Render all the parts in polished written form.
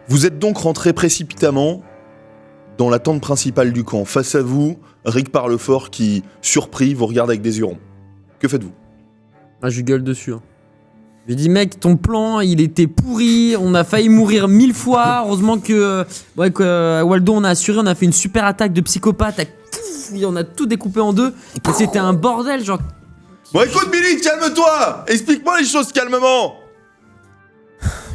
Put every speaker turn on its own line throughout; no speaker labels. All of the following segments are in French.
Vous êtes donc rentré précipitamment dans la tente principale du camp. Face à vous, Rick Parlefort qui, surpris, vous regarde avec des yeux ronds. Que faites-vous ?
Ah, je lui gueule dessus. Je lui dis, mec, ton plan, il était pourri, on a failli mourir 1000 fois. Heureusement que Waldo, on a assuré, on a fait une super attaque de psychopathe. On a tout découpé en deux. Et c'était un bordel, genre.
Bon, écoute, Billy, calme-toi. Explique-moi les choses calmement.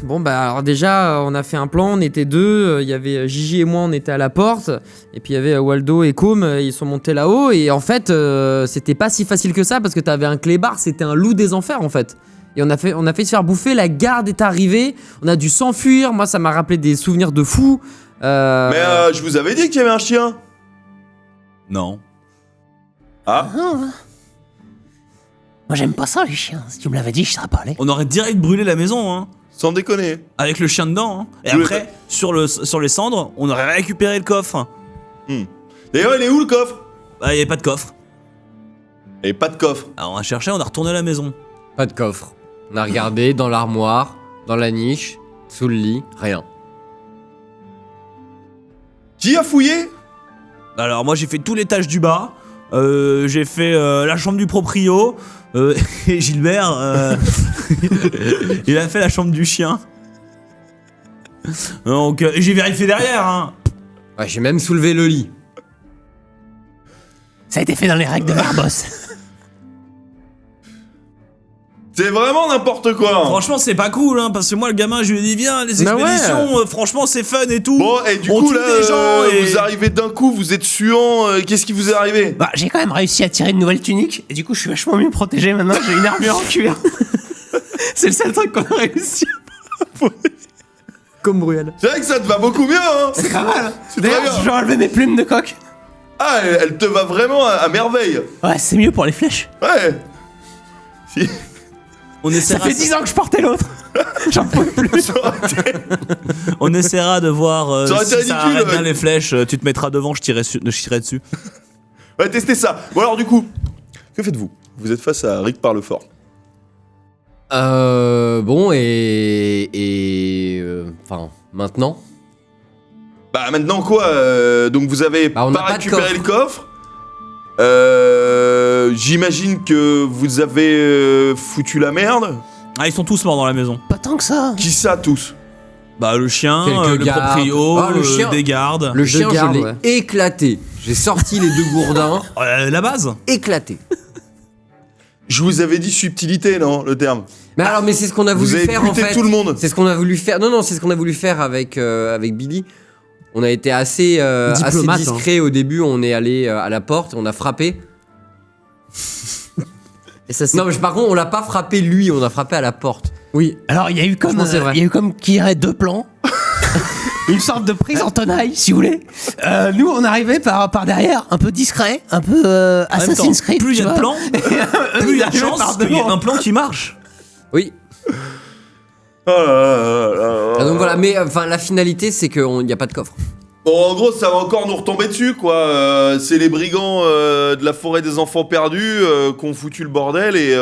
Bon, bah, alors déjà, on a fait un plan, on était deux. Il y avait Gigi et moi, on était à la porte. Et puis il y avait Waldo et Com, ils sont montés là-haut. Et en fait, c'était pas si facile que ça parce que t'avais un clébard, c'était un loup des enfers en fait. Et on a fait se faire bouffer, la garde est arrivée, on a dû s'enfuir, moi ça m'a rappelé des souvenirs de fou.
Mais je vous avais dit qu'il y avait un chien.
Non.
Ah.
Moi j'aime pas ça les chiens, si tu me l'avais dit je serais pas allé.
On aurait direct brûlé la maison, hein.
Sans déconner.
Avec le chien dedans, hein. Et après, sur les cendres, on aurait récupéré le coffre.
D'ailleurs, il est où le coffre ?
Bah, il y avait pas de coffre.
Il y avait pas de coffre.
Alors on a cherché, on a retourné à la maison.
Pas de coffre. On a regardé dans l'armoire, dans la niche, sous le lit, rien.
Qui a fouillé ?
Alors moi j'ai fait tout l'étage du bas, j'ai fait la chambre du proprio, et Gilbert, il a fait la chambre du chien. Donc j'ai vérifié derrière, hein.
Ouais, j'ai même soulevé le lit.
Ça a été fait dans les règles de Marbos.
C'est vraiment n'importe quoi.
Franchement c'est pas cool, hein, parce que moi le gamin je lui ai dit viens les
Bah
expéditions,
ouais.
Franchement c'est fun et tout.
Bon, et du
On
coup
tue
là,
des gens et...
vous arrivez d'un coup, vous êtes suant, qu'est-ce qui vous est arrivé ?
Bah j'ai quand même réussi à tirer une nouvelle tunique, et du coup je suis vachement mieux protégé maintenant, j'ai une armure en cuir. C'est le seul truc qu'on a réussi.
Comme Bruel.
C'est vrai que ça te va beaucoup mieux, hein ?
C'est pas mal.
C'est très
D'ailleurs
bien.
je vais enlever mes plumes de coq.
Ah, elle te va vraiment à merveille.
Ouais c'est mieux pour les flèches.
Ouais. Si.
On
Ça
essaiera,
fait 10 ans que je portais l'autre. J'en pouvais plus.
on essaiera de voir
Ça aurait été
si ça
ridicule,
arrête bien
ouais.
les flèches, tu te mettras devant, je tirerai dessus.
Ouais, testez ça. Bon alors du coup, que faites-vous ? Vous êtes face à Rick Parlefort.
Bon, enfin, maintenant.
Bah maintenant quoi donc vous avez
Bah, on
pas
n'a pas de
récupéré
coffre.
le coffre. J'imagine que vous avez foutu la merde.
Ah ils sont tous morts dans la maison.
Pas tant que ça.
Qui ça tous ?
Bah le chien,
Quelques
le
gardes.
proprio,
Ah, le chien.
des gardes.
Le chien, garde, je l'ai
ouais.
éclaté. J'ai sorti les deux gourdins,
La base.
éclaté.
Je vous avais dit subtilité, non, le terme.
Mais alors, mais c'est ce qu'on a
Vous
voulu
avez
faire en
buté
fait.
tout le monde.
C'est ce qu'on a voulu faire. Non, c'est ce qu'on a voulu faire avec Billy. On a été assez
Diplomate,
discret au début. On est allé à la porte, on a frappé.
Et ça,
Non, mais par contre, on l'a pas frappé lui, on a frappé à la porte.
Oui.
Alors il y a eu comme
Franchement, c'est vrai.
il y a eu comme qui dirait deux plans. Une sorte de prise en tenaille, si vous voulez. Nous, on arrivait par derrière, un peu discret, un peu Assassin's Creed.
Plus il y a de
tu vois.
plans, plus il y a de
Ils
chance
arrivaient
qu'il y ait
par devant.
un plan qui marche.
Oui.
Oh là là là là.
Ah, donc voilà, mais enfin la finalité, c'est qu'il n'y a pas de coffre.
Bon, en gros, ça va encore nous retomber dessus, quoi. C'est les brigands de la forêt des enfants perdus qui ont foutu le bordel et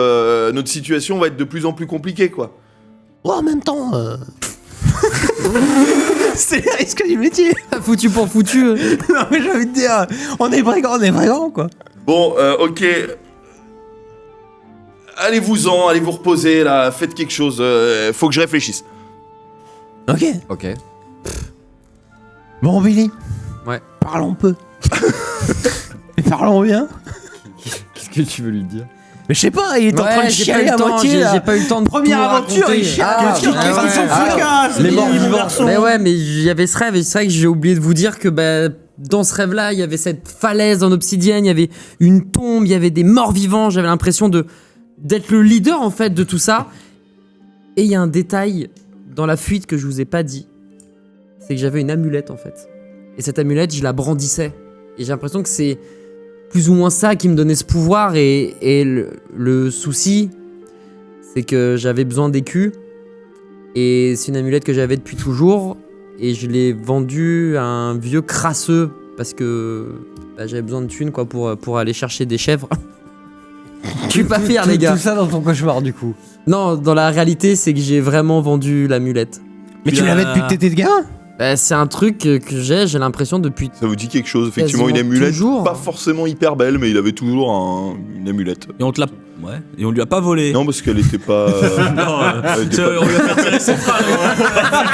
notre situation va être de plus en plus compliquée, quoi.
Ouais, en même temps, c'est les risques du métier.
Foutu pour foutu.
Non, mais j'ai envie de dire, on est brigands, quoi.
Bon, ok. Allez-vous-en, allez vous reposer, là. Faites quelque chose. Faut que je réfléchisse.
Ok.
Ok.
Bon, Billy.
Ouais.
Parlons peu. Et parlons bien.
Qu'est-ce que tu veux lui dire?
Mais je sais pas, il est en train de
j'ai
chialer
pas eu
à
le temps,
moitié. là.
j'ai pas eu le temps de
Première
tout
aventure,
raconter.
il chiale.
Ah,
Qu'est-ce qu'il
ouais,
s'en
ouais.
fracasse,
Les
mon
morts
garçon.
Mais ouais, mais j'avais ce rêve et c'est vrai que j'ai oublié de vous dire que dans ce rêve-là, il y avait cette falaise en obsidienne, il y avait une tombe, il y avait des morts vivants. J'avais l'impression d'être le leader en fait de tout ça. Et il y a un détail dans la fuite que je vous ai pas dit, c'est que j'avais une amulette en fait. Et cette amulette, je la brandissais. Et j'ai l'impression que c'est plus ou moins ça qui me donnait ce pouvoir. Et le souci, c'est que j'avais besoin d'écus. Et c'est une amulette que j'avais depuis toujours. Et je l'ai vendue à un vieux crasseux. Parce que j'avais besoin de thunes quoi, pour aller chercher des chèvres. Je suis pas fier, les gars.
Tout ça dans ton cauchemar, du coup.
Non, dans la réalité, c'est que j'ai vraiment vendu l'amulette.
Mais tu l'avais depuis que t'étais de gamin.
Bah, c'est un truc que j'ai l'impression depuis.
Ça vous dit quelque chose, effectivement, une
Quasiment
amulette,
toujours.
pas forcément hyper belle, mais il avait toujours une amulette.
Et on te l'a. Ouais. Et on lui a pas volé.
Non, parce qu'elle était pas.
Non,
elle était pas-
on lui a fait tirer ses fringues.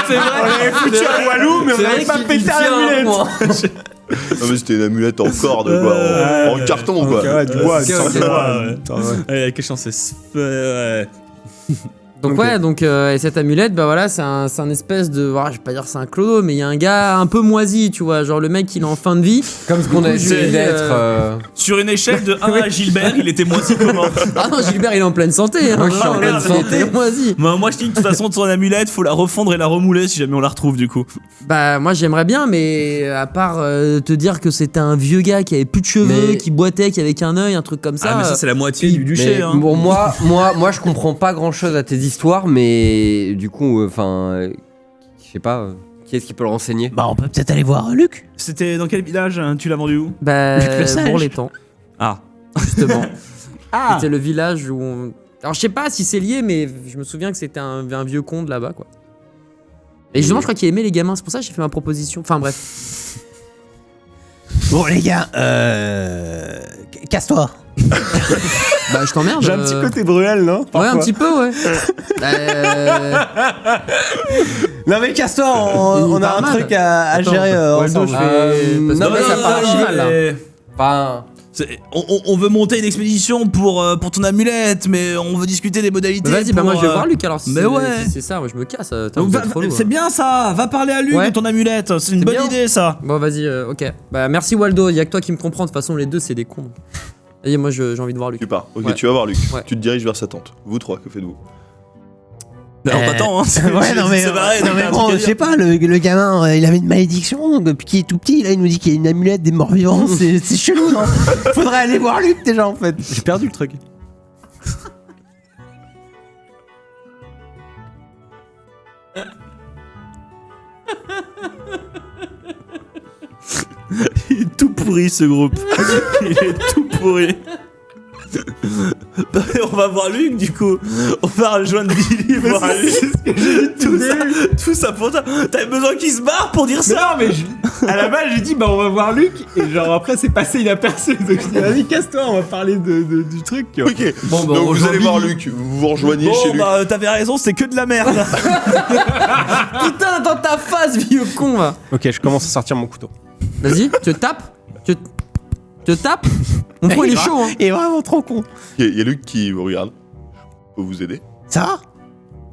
C'est vrai.
On l'avait foutu à Walou, mais on n'avait pas pété à l'amulette.
Non, mais c'était une amulette en corde, quoi, en carton, quoi.
du bois,
Ok,
du
ok.
bois.
Ouais, quelle chance c'est. Ouais.
Donc ouais, donc et cette amulette, bah voilà, c'est un espèce de, je vais pas dire c'est un clodo, mais il y a un gars un peu moisi, tu vois, genre le mec il est en fin de vie.
Comme ce qu'on a
Du coup,
essayé
j'ai,
d'être.
Sur une échelle de 1 à Gilbert, il était moisi comment?
Ah non, Gilbert il est en pleine santé. Hein.
Moi, je suis en
Ah,
pleine
il
santé.
était moisi.
Moi je dis que de toute façon ton amulette faut la refondre et la remouler si jamais on la retrouve du coup.
Bah moi j'aimerais bien, mais à part te dire que c'était un vieux gars qui avait plus de cheveux,
Mais-
qui boitait, qui avait qu'un œil, un truc comme ça.
Ah mais ça c'est la moitié du duché
Mais
hein.
bon, moi, je comprends pas grand chose à tes histoires, mais du coup, enfin, je sais pas, qui est-ce qui peut le renseigner?
Bah, on peut peut-être aller voir Luc.
C'était dans quel village hein? Tu l'as vendu où?
Bah
Luc le Sage.
pour les temps,
Ah.
justement.
Ah
C'était le village où on... Alors je sais pas si c'est lié, mais je me souviens que c'était un vieux con de là-bas, quoi. Et justement, je crois qu'il aimait les gamins, c'est pour ça que j'ai fait ma proposition. Enfin bref.
Bon, les gars, casse-toi.
Bah je t'emmerde.
J'ai un petit côté Bruel, non?
Ouais,
Parfois.
un petit peu, ouais.
Non, mais casse-toi, on a
Pas
un
mal.
truc à
Attends,
gérer
Waldo,
ensemble.
je fais- parce
non,
que
mais ça part
non,
mal, là.
mais-
Enfin,
On veut monter une expédition pour ton amulette, mais on veut discuter des modalités.
Vas-y, bah
pour,
moi je vais voir Luc alors. Si
mais
c'est-
ouais.
si c'est ça, moi je me casse. Attends,
Donc,
vous êtes trop lourd,
c'est
hein.
bien ça, va parler à Luc
Ouais.
de ton amulette, c'est une
C'est
bonne
bien.
idée ça.
Bon, vas-y, ok. Bah merci Waldo, y'a que toi qui me comprends. De toute façon, les deux c'est des cons. Vas-y, moi j'ai envie de voir Luc.
Tu pars. Ok,
Ouais.
tu vas voir Luc.
Ouais.
Tu te diriges vers sa tente. Vous trois, que faites-vous?
Alors t'attends, hein.
Ouais, non, mais,
c'est pareil,
non, mais
t'as un
bon,
truc à
je
dire.
sais pas, le gamin, il avait une malédiction, donc depuis qu'il est tout petit, là, il nous dit qu'il y a une amulette des morts vivants, c'est chelou, non? Faudrait aller voir Luc déjà, en fait. J'ai perdu le truc.
Il est tout pourri ce groupe. Il est tout pourri. Bah, on va voir Luc du coup. On va rejoindre Billy voir Luc. Tout ça pour toi. T'avais besoin qu'il se barre pour dire ça.
Non, mais à la base, j'ai dit, bah, on va voir Luc, et genre, après, c'est passé inaperçu, donc je dis, vas-y, casse-toi, on va parler du truc, tu vois.
Ok.
Bon, bah,
Donc
on
vous allez
rejoint
voir
Billy.
Luc. Vous vous rejoignez chez
Bon
Luc.
bah t'avais raison, c'est que de la merde.
Putain, dans ta face, vieux con va.
Ok, je commence à sortir mon couteau.
Vas-y, tu tapes. Tu tapes. Mon poing il est chaud, hein.
Il est vraiment trop con.
Il y a Luc qui vous regarde. Je peux vous aider?
Ça va?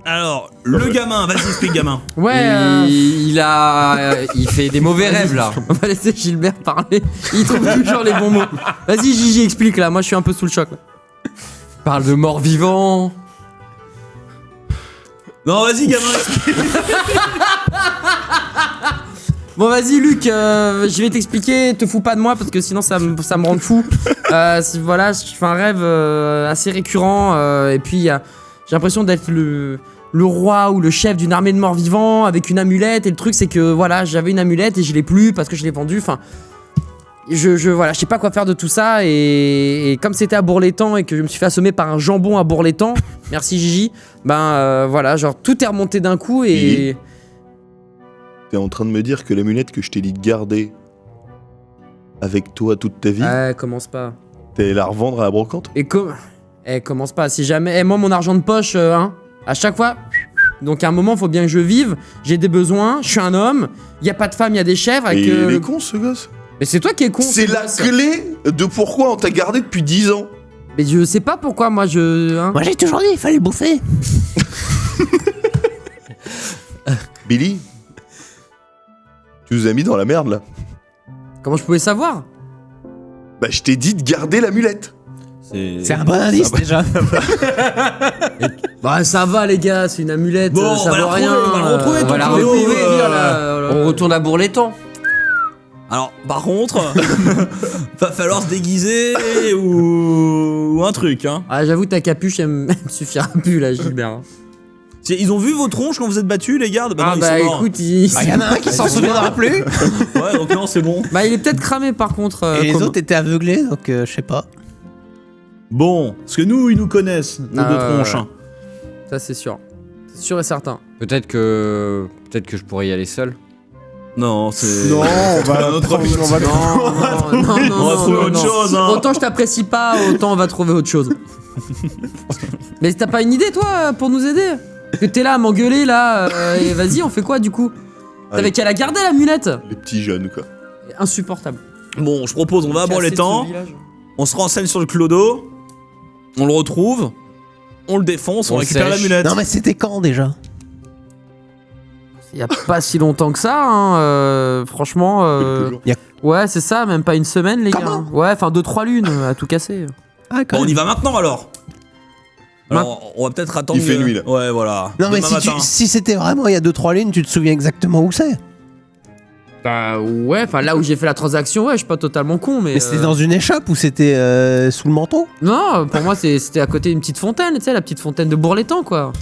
Alors, le gamin, vas-y explique gamin.
Ouais,
il fait des mauvais rêves là.
on va laisser Gilbert parler. Il trouve toujours les bons mots. Vas-y, Gigi, explique là. Moi, je suis un peu sous le choc. Là.
Il parle de morts vivants.
Non vas-y gamin, explique.
Bon, vas-y, Luc, je vais t'expliquer. Te fous pas de moi parce que sinon ça me rend fou. Voilà, je fais un rêve assez récurrent. Et puis, j'ai l'impression d'être le roi ou le chef d'une armée de morts vivants avec une amulette. Et le truc, c'est que voilà, j'avais une amulette et je l'ai plus parce que je l'ai vendue. Enfin. Voilà, je sais pas quoi faire de tout ça et comme c'était à Bourg-l'Étang et que je me suis fait assommer par un jambon à Bourg-l'Étang, merci Gigi, voilà, genre tout est remonté d'un coup et...
T'es en train de me dire que l'amulette que je t'ai dit de garder avec toi toute ta vie,
Ouais, commence pas.
t'allais la revendre à la brocante?
Et commence pas, si jamais... moi mon argent de poche, hein, à chaque fois... Donc à un moment, faut bien que je vive, j'ai des besoins, je suis un homme, y a pas de femme, y a des chèvres
Et
avec...
il est con ce gosse.
Mais c'est toi qui es con.
C'est
ce
la
gosse.
clé de pourquoi on t'a gardé depuis 10 ans.
Mais je sais pas pourquoi, moi je... hein.
Moi, j'ai toujours dit, il fallait bouffer.
Billy, tu nous as mis dans la merde là.
Comment je pouvais savoir?
Bah je t'ai dit de garder l'amulette.
C'est un bon indice, déjà.
Bah ça va les gars, c'est une amulette,
Bon,
ça
on va la
vaut rien.
retrouver, on va le retrouver,
on va la
ton
retrouver,
couteau,
On retourne à Bourg-l'Étang.
Alors, par contre, va falloir se déguiser ou un truc, hein.
Ah j'avoue ta capuche elle me suffira plus là Gilbert. Hein.
Ils ont vu vos tronches quand vous êtes battus, les gardes? Bah non, ils sont morts.
écoute,
Il y en a un qui s'en souviendra plus.
Ouais, donc non, c'est bon.
bah il est peut-être cramé par contre.
Et les
Coma.
autres étaient aveuglés, donc je sais pas.
Bon, parce que nous, ils nous connaissent, nos deux
Ah,
tronches. Hein.
Ça c'est sûr. C'est sûr et certain.
Peut-être que je pourrais y aller seul.
Non, c'est.
Non, on va
un autre
prendre-
but.
on va-
Non,
On va trouver autre chose, hein.
Autant je t'apprécie pas, autant on va trouver autre chose. Mais t'as pas une idée, toi, pour nous aider? Que t'es là à m'engueuler, là, et vas-y, on fait quoi, du coup? T'avais qu'à la garder, l'amulette.
Les petits jeunes, quoi.
Insupportable.
Bon, je propose, on va à
Cassé de ce
Brelétan,
village.
on se renseigne sur le clodo, on le retrouve, on le défonce, on
On le
récupère
sèche.
l'amulette.
Non mais c'était quand déjà?
Il y a pas si longtemps que ça, hein, franchement.
Quelques jours.
Ouais, c'est ça, même pas une semaine, les
Comment
gars. Ouais, enfin 2-3 lunes à tout casser.
Ah, quand
Bon, on y
même.
va maintenant alors. Alors, on va peut-être attendre.
Il fait nuit, là.
Ouais, voilà.
Non mais
Demain
si,
matin.
si c'était vraiment il y a 2-3 lignes, tu te souviens exactement où c'est?
Bah ouais, enfin là où j'ai fait la transaction, ouais, je suis pas totalement con, mais.
Mais c'était dans une échoppe ou c'était sous le manteau?
Non, pour moi c'était à côté d'une petite fontaine, tu sais, la petite fontaine de Bourlétan, quoi.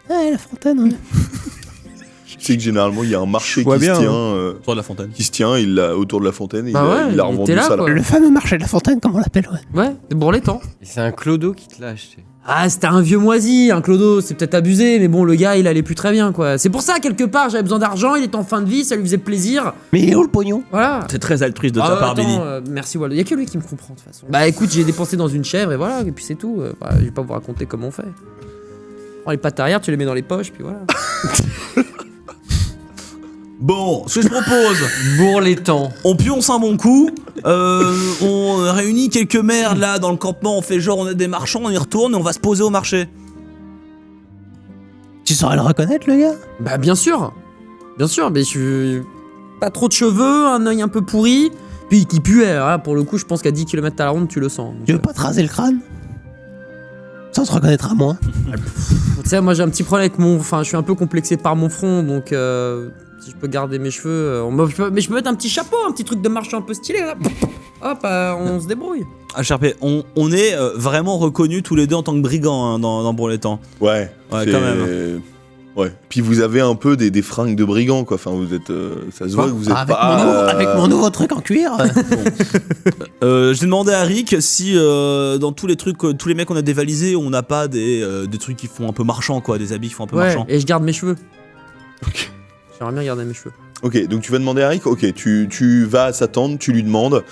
Ouais, la fontaine, oui.
Tu sais que généralement, il y a un marché
vois
qui
bien,
se tient.
Sur de la fontaine.
Qui se tient, il l'a autour de la fontaine et
Bah ouais,
il a
il
revendu
était là,
ça là.
quoi.
Le fameux marché de la fontaine, comment on l'appelle, ouais.
Ouais, de Bourlétan.
Et c'est un clodo qui te l'a acheté.
Ah, c'était un vieux moisi, un clodo, c'est peut-être abusé, mais bon, le gars, il allait plus très bien, quoi. C'est pour ça, quelque part, j'avais besoin d'argent, il était en fin de vie, ça lui faisait plaisir.
Mais il est où le pognon?
Voilà.
C'est très altruiste de
Ah,
ta part,
attends,
Billy.
merci Waldo. Y a que lui qui me comprend de toute façon. Bah écoute, j'ai dépensé dans une chèvre et voilà, et puis c'est tout. Bah, je vais pas vous raconter comment on fait. Prends les pattes arrière, tu les mets dans les poches, puis voilà.
Bon, ce que je propose,
Bourlétan.
on pionce un bon coup, on réunit quelques merdes là dans le campement, on fait genre on est des marchands, on y retourne et on va se poser au marché.
Tu saurais le reconnaître, le gars?
Bah bien sûr, mais je suis pas trop de cheveux, un œil un peu pourri, puis qui puait. Là, pour le coup, je pense qu'à 10 km à la ronde, tu le sens. Donc,
Tu veux pas te raser le crâne? Ça, on se reconnaîtra moins.
tu sais, moi j'ai un petit problème avec mon, enfin, je suis un peu complexé par mon front, donc si je peux garder mes cheveux, mais je peux mettre un petit chapeau, un petit truc de marchand un peu stylé. Là. Hop, on se débrouille.
HRP, on est vraiment reconnus tous les deux en tant que brigands hein, dans Bourlétan.
Ouais.
Ouais,
c'est-
quand même.
Ouais. Puis vous avez un peu des fringues de brigands, quoi. Enfin, vous êtes. Ça se voit que vous êtes
avec,
pas.
avec mon nouveau truc en cuir.
J'ai demandé à Rick si dans tous les trucs, tous les mecs qu'on a dévalisés, on n'a pas des trucs qui font un peu marchand quoi, des habits qui font un peu
Ouais,
marchand.
et je garde mes cheveux.
Ok.
J'aimerais bien garder mes cheveux.
Ok, donc tu vas demander à Rick. Ok, tu vas à sa tente, tu lui demandes.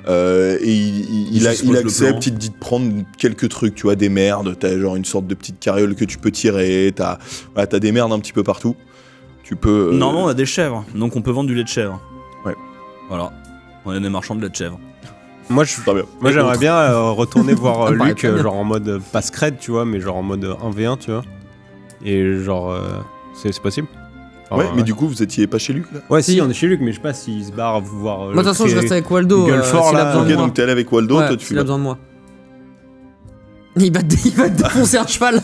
Et il
J'expose le
accepte,
plan.
il te dit de prendre quelques trucs, tu vois, des merdes. T'as genre une sorte de petite carriole que tu peux tirer. T'as des merdes un petit peu partout. Tu peux.
Normalement, on a des chèvres, donc on peut vendre du lait de chèvre.
Ouais.
Voilà. On est des marchands de lait de chèvre.
Moi,
Très bien.
moi j'aimerais bien retourner voir
Ça me paraît
Luc,
très bien.
genre en mode pas scred, tu vois, mais genre en mode 1v1, tu vois. Et genre, c'est possible? Enfin,
Ouais, mais du coup, vous étiez pas chez Luc là.
Ouais, si,
Si.
on est chez Luc, mais je sais pas s'il se barre voir.
Moi, de toute façon, je reste avec Waldo.
gueule fort,
s'il a
là.
besoin
Ok,
de moi.
donc t'es allé avec Waldo,
Ouais,
toi tu
s'il a
vas.
besoin de moi. Il va te défoncer un cheval.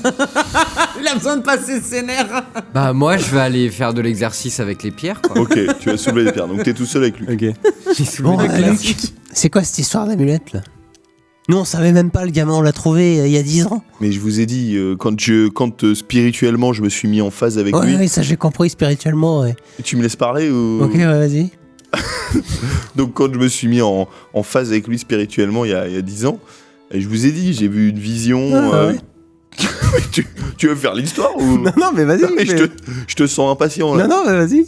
Il a besoin de passer ses nerfs.
Bah moi je vais aller faire de l'exercice avec les pierres quoi.
Ok, tu vas soulever les pierres. Donc t'es tout seul avec Luc.
Ok.
J'ai soulevé
Bon,
des
Luc,
classiques.
c'est quoi cette histoire d'amulette, là? Nous, on savait même pas, le gamin, on l'a trouvé il y a 10 ans.
Mais je vous ai dit, quand spirituellement je me suis mis en phase avec
Ouais,
lui,
ouais, ça j'ai compris spirituellement, ouais.
tu me laisses parler ou...
Ok, ouais, vas-y.
Donc quand je me suis mis en phase avec lui spirituellement il y a 10 ans, et je vous ai dit, j'ai vu une vision...
Ah, ouais.
tu veux faire l'histoire ou...
Non, non, mais vas-y.
Non, mais
mais-
je te sens impatient là.
Non, non, mais vas-y.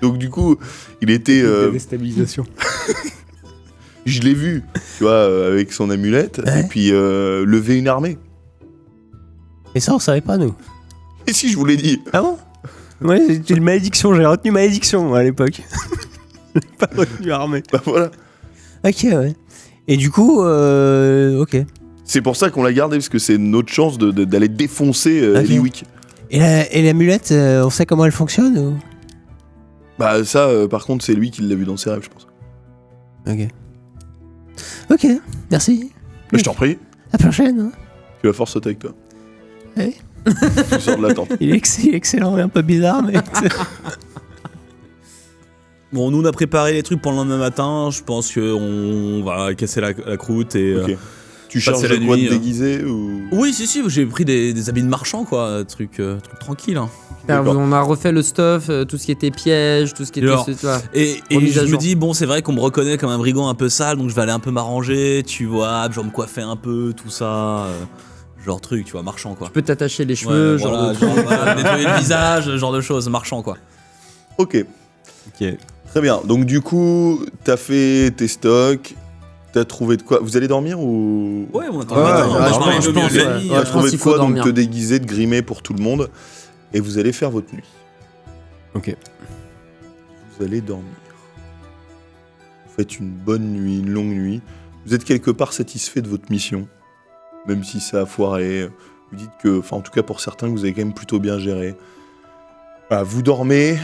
Donc du coup, il était...
Déstabilisation.
je l'ai vu, tu vois, avec son amulette,
Ouais.
et puis lever une armée.
Et ça, on savait pas, nous.
Et si je vous l'ai dit.
Ah bon?
Ouais, j'ai une malédiction, j'ai retenu malédiction moi, à l'époque. J'ai pas retenu armée.
Bah voilà.
Ok, ouais. Et du coup, ok.
C'est pour ça qu'on l'a gardé, parce que c'est notre chance d'aller défoncer
Ok.
Eliwick.
Et l'amulette, on sait comment elle fonctionne ou...
Bah ça, par contre, c'est lui qui l'a vu dans ses rêves, je pense.
Ok. Ok, merci.
Mais je t'en prie,
À la prochaine. Hein.
tu vas force sauter avec toi.
Ouais.
Tu sors de la tente.
Il est excellent et un peu bizarre, mais...
Bon, nous on a préparé les trucs pour le lendemain matin. Je pense qu'on va casser la croûte et.
Ok. Tu
passer
cherches
la
de quoi
nuit,
te déguiser ou...
Oui, si, j'ai pris des habits de marchand quoi, truc tranquille. Hein.
D'accord.
On a refait le stuff, tout ce qui était piège, tout ce qui était.
Alors,
tu vois.
Et
Remise
je
à
me
jour.
dis, bon, c'est vrai qu'on me reconnaît comme un brigand un peu sale, donc je vais aller un peu m'arranger, tu vois, je vais me coiffer un peu, tout ça.
genre truc, tu vois, marchand quoi.
Tu peux t'attacher les cheveux,
Ouais,
genre.
voilà, genre, voilà, nettoyer le visage, ce genre de choses, marchand quoi.
Ok,
Ok.
très bien. Donc du coup, t'as fait tes stocks, t'as trouvé de quoi. Vous allez dormir ou...
Ouais, on attend
Ouais,
le matin,
ouais,
on va
je
dormir
pense,
au milieu de
ouais.
la nuit,
Ouais,
T'as
je
trouvé
pense
de
qu'il faut
quoi donc
dormir.
te déguiser, de grimer pour tout le monde, et vous allez faire votre nuit.
Ok.
Vous allez dormir. Vous faites une bonne nuit, une longue nuit. Vous êtes quelque part satisfait de votre mission, même si ça a foiré. Vous dites que, enfin en tout cas pour certains, que vous avez quand même plutôt bien géré. Voilà, vous dormez,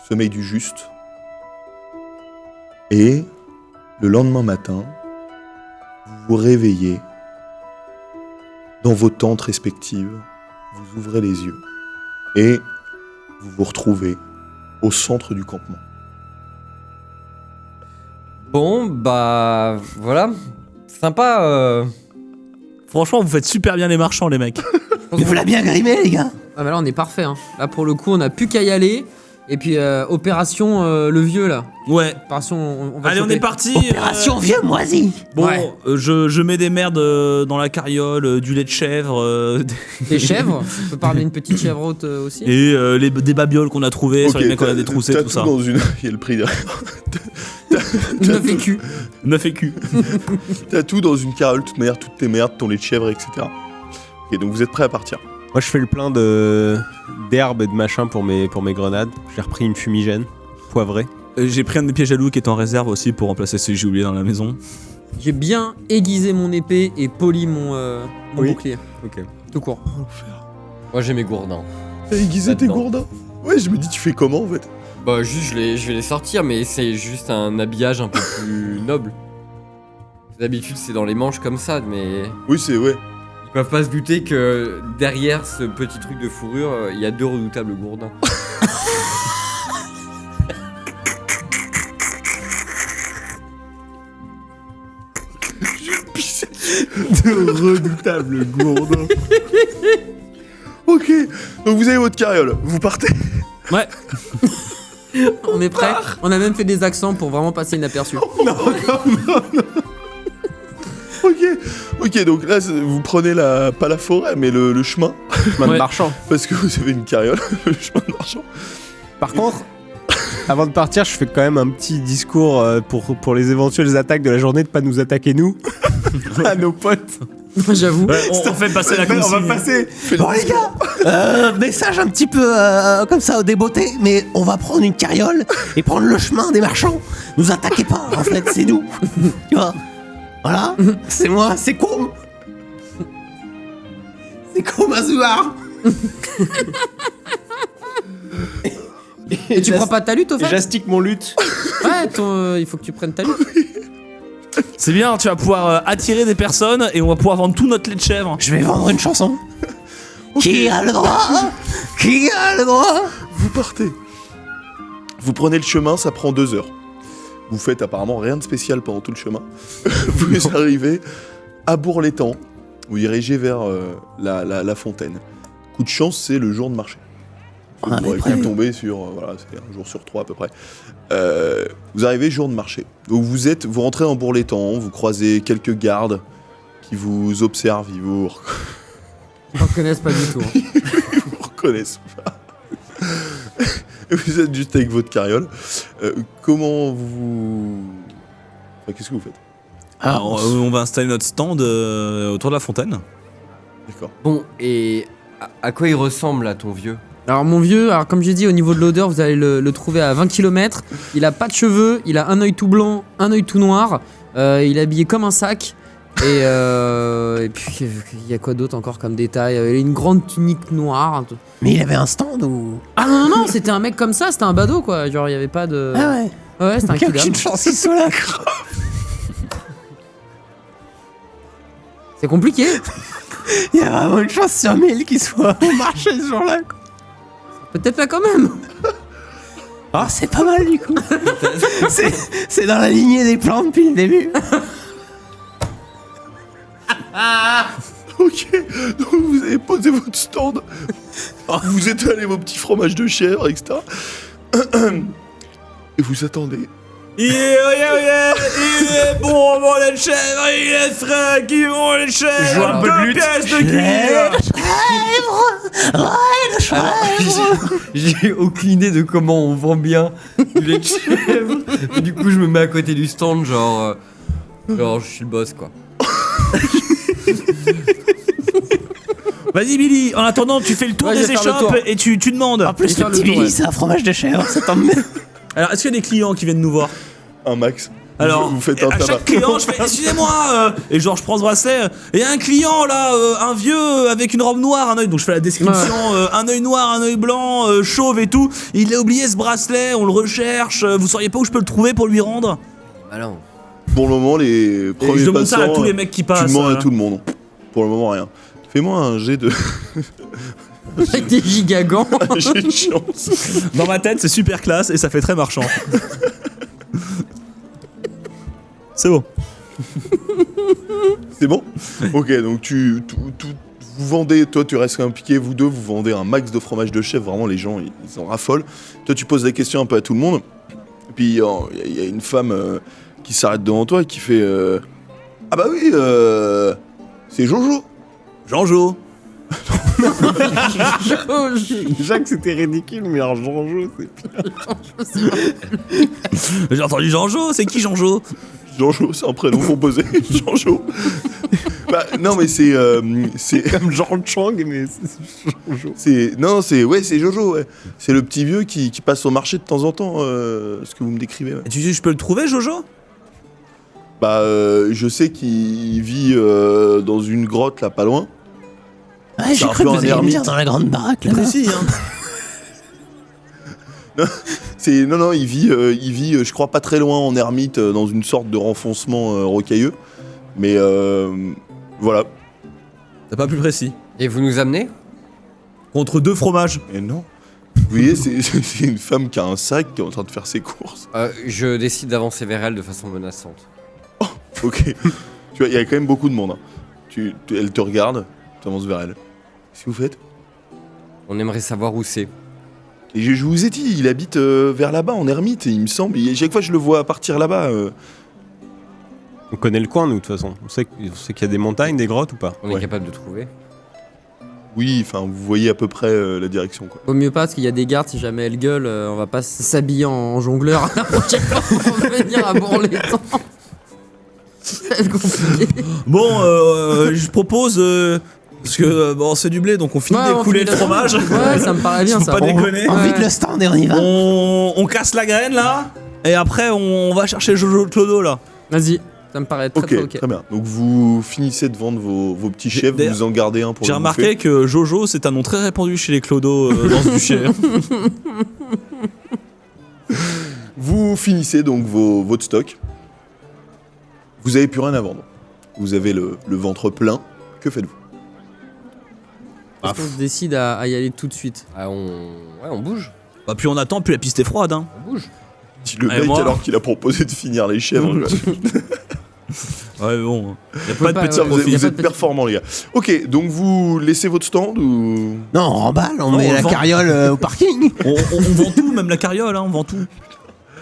sommeil du juste. Et le lendemain matin, vous vous réveillez dans vos tentes respectives. Vous ouvrez les yeux et vous vous retrouvez au centre du campement.
Bon, bah voilà. Sympa.
Franchement, vous faites super bien les marchands, les mecs.
Mais vous l'avez bien grimé, les gars.
Ah bah là on est parfait. Hein. Là pour le coup on a plus qu'à y aller. Et puis opération le vieux là.
Ouais.
Opération on va
Allez, on
choper.
est parti.
Opération vieux moisi.
Bon,
Ouais.
je mets des merdes dans la carriole, du lait de chèvre
Des chèvres. On peut parler d'une petite chèvre haute aussi.
et des babioles qu'on a trouvées sur les mecs qu'on a détroussés,
t'as
tout ça.
dans une... Il y a le prix derrière.
9 écus.
9 écus.
T'as tout dans une carole, toute manière, toutes tes merdes, ton lait de chèvre, etc. Ok, donc vous êtes prêts à partir.
Moi, je fais le plein d'herbes et de machin pour mes grenades. J'ai repris une fumigène poivrée.
J'ai pris un de mes pièges à loup qui est en réserve aussi pour remplacer celui que j'ai oublié dans la maison.
J'ai bien aiguisé mon épée et poli mon
Oui.
bouclier.
Ok.
Tout court.
Moi j'ai mes gourdins.
T'as aiguisé tes
Là-dedans.
gourdins. Ouais, je me dis, tu fais comment en fait?
Bah juste je vais les sortir, mais c'est juste un habillage un peu plus noble. D'habitude c'est dans les manches comme ça, mais
Oui, c'est ouais.
ils peuvent pas se douter que derrière ce petit truc de fourrure, il y a 2 redoutables gourdins.
De redoutables gourdins.
Ok, donc vous avez votre carriole, vous partez.
Ouais.
On est prêt. On a même fait des accents pour vraiment passer inaperçu.
Ok, donc là, vous prenez pas la forêt, mais le chemin,
Chemin de
Ouais.
marchand.
parce que vous avez une carriole, le chemin de marchand.
Par contre, avant de partir, je fais quand même un petit discours pour les éventuelles attaques de la journée, de pas nous attaquer nous, à nos potes.
J'avoue.
On fait passer la
On va
consigne.
passer.
Bon, les gars, message un petit peu comme ça au débeauté, mais on va prendre une carriole et prendre le chemin des marchands. Nous attaquez pas, en fait, c'est nous. Tu vois? Voilà, c'est moi, c'est Koum. C'est Koum Azuar.
Et tu prends pas ta lutte au fait?
J'astique mon lutte.
Ouais, il faut que tu prennes ta lutte.
C'est bien, tu vas pouvoir attirer des personnes et on va pouvoir vendre tout notre lait de chèvre.
Je vais vendre une chanson. Qui a le droit? Qui a le droit?
Vous partez. Vous prenez le chemin, ça prend 2 heures. Vous faites apparemment rien de spécial pendant tout le chemin. Vous arrivez à Bourg-l'Étang. Vous dirigez vers la fontaine. Coup de chance, c'est le jour de marché.
On
Vous
avait
aurez pu
prévu.
tomber sur, voilà, c'est un jour sur 3 à peu près. Vous arrivez jour de marché. Donc vous rentrez dans Bourg-l'Étang, vous croisez quelques gardes qui vous observent, ils vous
Ils ne reconnaissent pas du tout. Hein.
reconnaissent pas. Et vous êtes juste avec votre carriole. Comment vous... Enfin, qu'est-ce que vous faites?
Alors, on va installer notre stand autour de la fontaine.
D'accord.
Bon, et à quoi il ressemble là ton vieux?
Alors mon vieux, alors comme j'ai dit, au niveau de l'odeur, vous allez le trouver à 20 km. Il a pas de cheveux, il a un œil tout blanc, un œil tout noir. Il est habillé comme un sac. Et puis il y a quoi d'autre encore comme détail? Il a une grande tunique noire.
Mais il avait un stand ou...
Ah non, c'était un mec comme ça, c'était un badaud quoi. Genre il y avait pas de...
Ah ouais.
Ouais, c'était un
Aucune
kidam.
chance qu'il soit là.
C'est compliqué.
Il y a vraiment une chance sur 1000 qu'il soit au marché ce jour-là. quoi.
Peut-être là quand même.
Ah, c'est pas mal du coup. c'est dans la lignée des plans depuis le début.
Ok, donc vous avez posé votre stand, vous étalez vos petits fromages de chèvre, etc. Et vous attendez
Il est bon, mon lait de chèvre, il est frais, qui vont les chèvres.
Je joue un peu de lutte.
2 pièces de cuir.
J'ai aucune idée de comment on vend bien du lait de chèvre. Et du coup, je me mets à côté du stand, genre je suis le boss, quoi.
Vas-y Billy, en attendant tu fais le tour
Ouais, je
des
vais faire le
échoppes
tour.
et tu demandes.
En plus,
faire
le
le
petit
tour,
Billy,
ouais.
c'est un fromage de chèvre, ça tombe bien.
Alors est-ce qu'il y a des clients qui viennent nous voir?
Un max.
Alors,
vous faites un
à
tabac.
chaque client, je fais excusez-moi, et genre je prends ce bracelet, et un client là, un vieux avec une robe noire, un œil, donc je fais la description, un œil noir, un œil blanc, chauve et tout. Il a oublié ce bracelet, on le recherche. Vous sauriez pas où je peux le trouver pour lui rendre?
Alors,
Pour le moment, les
Et
premiers
je demande ça à
passants,
tous les mecs qui passent.
tu demandes à tout le monde. Pour le moment, rien. Fais-moi un jet de
Avec des gigagants.
un jet de chance.
Dans ma tête, c'est super classe et ça fait très marchand. C'est bon.
C'est bon. Ok, donc vous vendez, toi tu restes impliqué, vous deux, vous vendez un max de fromage de chèvre, vraiment les gens ils en raffolent. Toi tu poses des questions un peu à tout le monde. Et puis il y a une femme qui s'arrête devant toi et qui fait ah bah oui, c'est Jojo.
Jean-Jo.
Déjà que c'était ridicule, mais alors Jean-Jo, c'est
J'ai entendu Jean-Jo, c'est qui Jean-Jo?
Jojo, c'est un prénom composé. Jojo. Bah non mais c'est
comme Jean Chang, mais c'est Jean-Jo.
c'est Jojo, ouais. C'est le petit vieux qui passe au marché de temps en temps, ce que vous me décrivez. Ouais.
Et tu dis je peux le trouver Jojo?
Bah je sais qu'il vit dans une grotte là pas loin.
Ouais, j'ai
un
cru
peu
que
un
vous alliez me dire
ermite.
dans la grande baraque, là.
Précis, hein.
Non, il vit, je crois pas très loin en ermite, dans une sorte de renfoncement rocailleux. Mais voilà.
T'as pas plus précis.
et vous nous amenez?
Contre 2 fromages.
Et non. Vous voyez, c'est une femme qui a un sac qui est en train de faire ses courses.
Je décide d'avancer vers elle de façon menaçante.
Ok. Tu vois, il y a quand même beaucoup de monde. Hein. Elle te regarde, tu avances vers elle. Qu'est-ce que vous faites?
On aimerait savoir où c'est.
Et je vous ai dit, il habite vers là-bas en ermite, il me semble. Et chaque fois je le vois partir là-bas.
On connaît le coin, nous, de toute façon. On sait qu'il y a des montagnes, des grottes ou pas?
On est
Ouais.
capable de trouver.
Oui, enfin, vous voyez à peu près la direction, quoi.
Vaut mieux pas parce qu'il y a des gardes, si jamais elle gueule, on va pas s'habiller en jongleur la prochaine fois qu'on va venir à Bourg-les-Temps. Ça va être compliqué.
Bon, je propose. Parce que bon, c'est du blé, donc on finit
Ouais, on
d'écouler
finit
le fromage.
Ouais, ça me paraît bien
Faut
ça.
pas déconner.
On
Ouais.
vide le stand et on y va.
On casse la graine là, et après on va chercher Jojo le Clodo là.
Vas-y, ça me paraît très
Ok, très bien. Donc vous finissez de vendre vos petits chefs,
D'ailleurs,
vous en gardez un pour
J'ai
le
remarqué
bouffer.
que Jojo c'est un nom très répandu chez les Clodos dans ce duché.
Vous finissez donc votre stock. Vous avez plus rien à vendre. Vous avez le ventre plein. Que faites-vous?
Est-ce qu'on se décide à y aller tout de suite?
Ah, on bouge.
Bah plus on attend, plus la piste est froide. Hein.
On bouge.
Dit le
Et
mec
moi
alors qu'il a proposé de finir les chèvres.
Ouais bon, y a
peut
pas de
pas,
petit
ouais,
Vous
profil.
êtes performants les gars. Ok, donc vous laissez votre stand ou...
Non, on remballe, on
Non,
met
on
la
vend.
carriole au parking.
On vend tout, même la carriole, hein, on vend tout.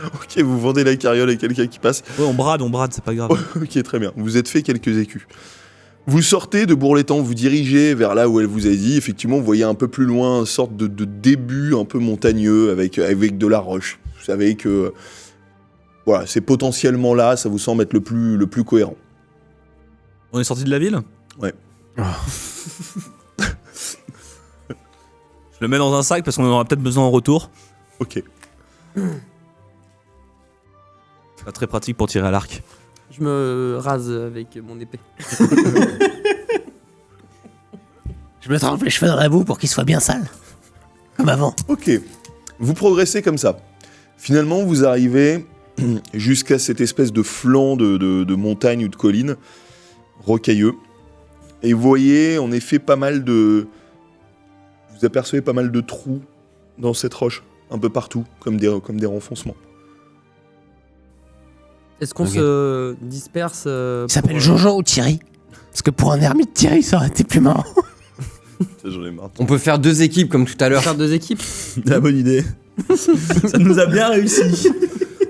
Ok, vous vendez la carriole à quelqu'un qui passe.
Ouais, on brade, c'est pas grave.
Ok, très bien. Vous êtes fait quelques écus. Vous sortez de Bourg-les-Temps, vous dirigez vers là où elle vous a dit. Effectivement, vous voyez un peu plus loin une sorte de début un peu montagneux avec de la roche. Vous savez que voilà, c'est potentiellement là, ça vous semble être le plus cohérent.
On est sorti de la ville?
Ouais.
Je le mets dans un sac parce qu'on en aura peut-être besoin en retour.
Ok.
C'est pas très pratique pour tirer à l'arc.
Je me rase avec mon épée.
Je me trempe les cheveux dans la boue pour qu'ils soient bien sales. Comme avant.
Ok. Vous progressez comme ça. Finalement, vous arrivez jusqu'à cette espèce de flanc de montagne ou de colline rocailleux. Et vous voyez en effet pas mal de... Vous apercevez pas mal de trous dans cette roche, un peu partout, comme des renfoncements.
Est-ce qu'on
Ok.
se disperse
Il s'appelle Jojo ou Thierry. Parce que pour un ermite, Thierry, ça aurait été plus marrant.
Ça, j'en ai marre.
On peut faire 2 équipes comme tout à l'heure.
faire 2 équipes?
La bonne idée. Ça nous a bien réussi.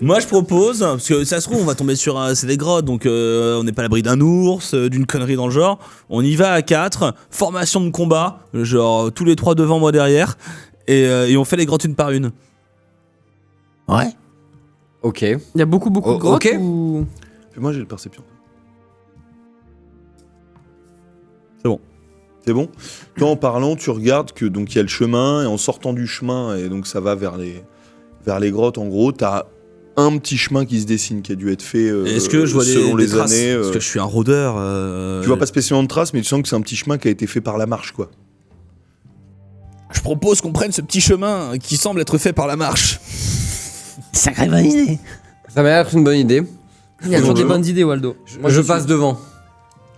Moi je propose, parce que ça se trouve on va tomber sur c'est des grottes, donc on n'est pas à l'abri d'un ours, d'une connerie dans le genre. On y va à 4, formation de combat, genre tous les 3 devant, moi derrière, et on fait les grottes une par une.
Ouais.
Ok.
Il y a beaucoup de grottes
ok.
ou...
Fais-moi j'ai le perception.
C'est bon.
C'est bon. Toi, en parlant, tu regardes que donc il y a le chemin et en sortant du chemin et donc ça va vers les grottes. En gros, t'as un petit chemin qui se dessine qui a dû être fait
Est-ce que je vois
selon
des
les
traces
années.
Parce que je suis un rôdeur.
Tu vois pas spécialement de traces, mais tu sens que c'est un petit chemin qui a été fait par la marche, quoi.
Je propose qu'on prenne ce petit chemin qui semble être fait par la marche.
Sacrée bonne idée.
Ça m'a l'air une bonne idée.
Il y a toujours des bonnes idées, Waldo.
Moi, je passe devant.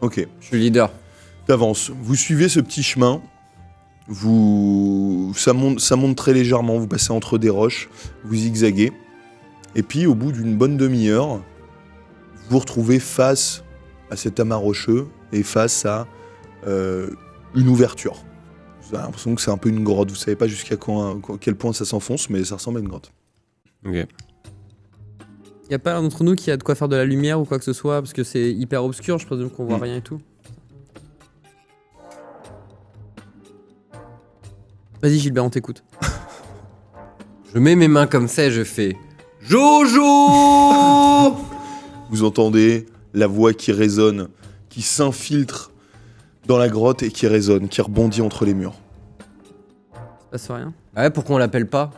Ok.
Je suis leader.
T'avances. Vous suivez ce petit chemin. Ça monte très légèrement. Vous passez entre des roches. Vous zigzaguez. Et puis, au bout d'une bonne demi-heure, vous vous retrouvez face à cet amas rocheux et face à une ouverture. Vous avez l'impression que c'est un peu une grotte. Vous savez pas jusqu'à quel point ça s'enfonce, mais ça ressemble à une grotte.
Ok.
Il y a pas l'un d'entre nous qui a de quoi faire de la lumière ou quoi que ce soit, parce que c'est hyper obscur, je présume qu'on voit rien et tout. Vas-y Gilbert, on t'écoute.
Je mets mes mains comme ça et je fais Jojo.
Vous entendez la voix qui résonne, qui s'infiltre dans la grotte et qui résonne, qui rebondit entre les murs.
Ça se passe rien.
Ah ouais, pourquoi on l'appelle pas?